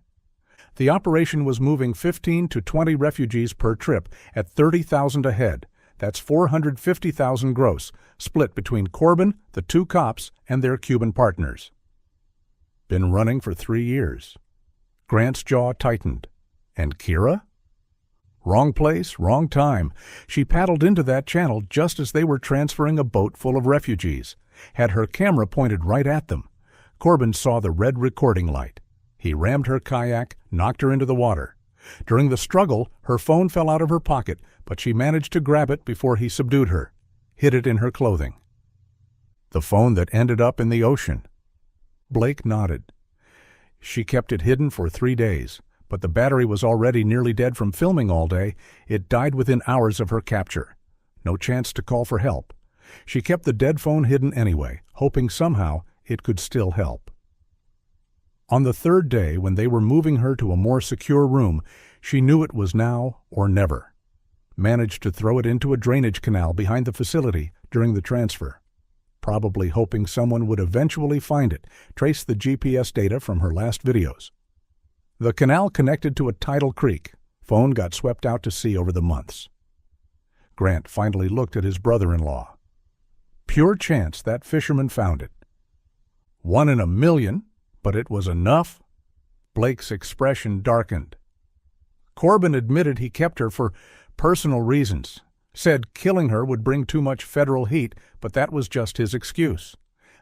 The operation was moving 15 to 20 refugees per trip at $30,000 a head. That's $450,000 gross, split between Corbin, the 2 cops, and their Cuban partners. Been running for 3 years. Grant's jaw tightened. And Kira? Wrong place, wrong time. She paddled into that channel just as they were transferring a boat full of refugees. Had her camera pointed right at them. Corbin saw the red recording light. He rammed her kayak, knocked her into the water. During the struggle, her phone fell out of her pocket, but she managed to grab it before he subdued her, hid it in her clothing. The phone that ended up in the ocean. Blake nodded. She kept it hidden for 3 days, but the battery was already nearly dead from filming all day. It died within hours of her capture. No chance to call for help. She kept the dead phone hidden anyway, hoping somehow it could still help. On the 3rd day, when they were moving her to a more secure room, she knew it was now or never. Managed to throw it into a drainage canal behind the facility during the transfer. Probably hoping someone would eventually find it, trace the GPS data from her last videos. The canal connected to a tidal creek. Phone got swept out to sea over the months. Grant finally looked at his brother-in-law. Pure chance that fisherman found it. 1 in a million, but it was enough? Blake's expression darkened. Corbin admitted he kept her for personal reasons, said killing her would bring too much federal heat, but that was just his excuse.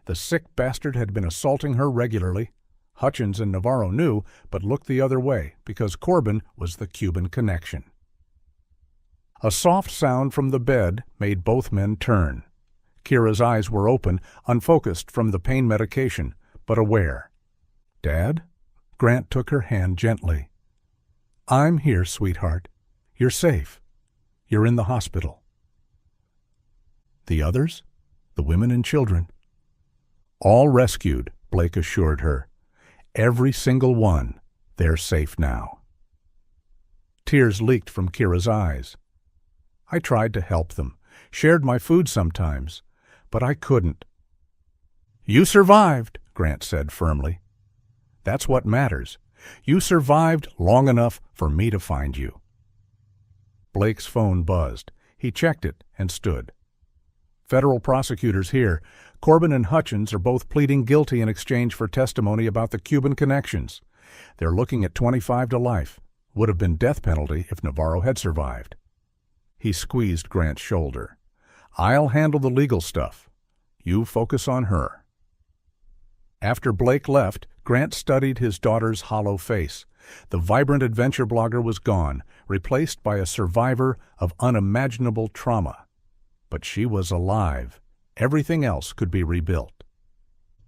The sick bastard had been assaulting her regularly. Hutchins and Navarro knew, but looked the other way because Corbin was the Cuban connection. A soft sound from the bed made both men turn. Kira's eyes were open, unfocused from the pain medication, but aware. "Dad?" Grant took her hand gently. "I'm here, sweetheart. You're safe. You're in the hospital." "The others? The women and children?" "All rescued," Blake assured her. "Every single one. They're safe now." Tears leaked from Kira's eyes. "I tried to help them, shared my food sometimes, but I couldn't." "You survived," Grant said firmly. "That's what matters. You survived long enough for me to find you." Blake's phone buzzed. He checked it and stood. "Federal prosecutors here. Corbin and Hutchins are both pleading guilty in exchange for testimony about the Cuban connections. They're looking at 25 to life. Would have been death penalty if Navarro had survived." He squeezed Grant's shoulder. "I'll handle the legal stuff. You focus on her." After Blake left, Grant studied his daughter's hollow face. The vibrant adventure blogger was gone, replaced by a survivor of unimaginable trauma. But she was alive. Everything else could be rebuilt.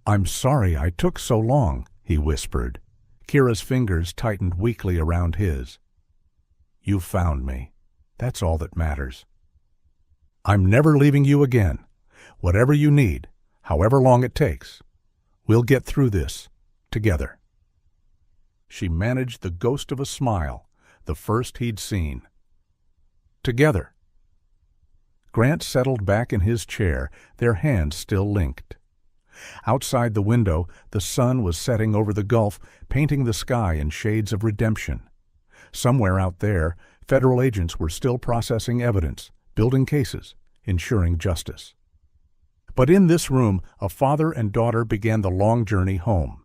"I'm sorry I took so long," he whispered. Kira's fingers tightened weakly around his. "You found me. That's all that matters. I'm never leaving you again. Whatever you need, however long it takes, we'll get through this together." She managed the ghost of a smile, the first he'd seen. Together. Grant settled back in his chair, their hands still linked. Outside the window, the sun was setting over the Gulf, painting the sky in shades of redemption. Somewhere out there, federal agents were still processing evidence, building cases, ensuring justice. But in this room, a father and daughter began the long journey home.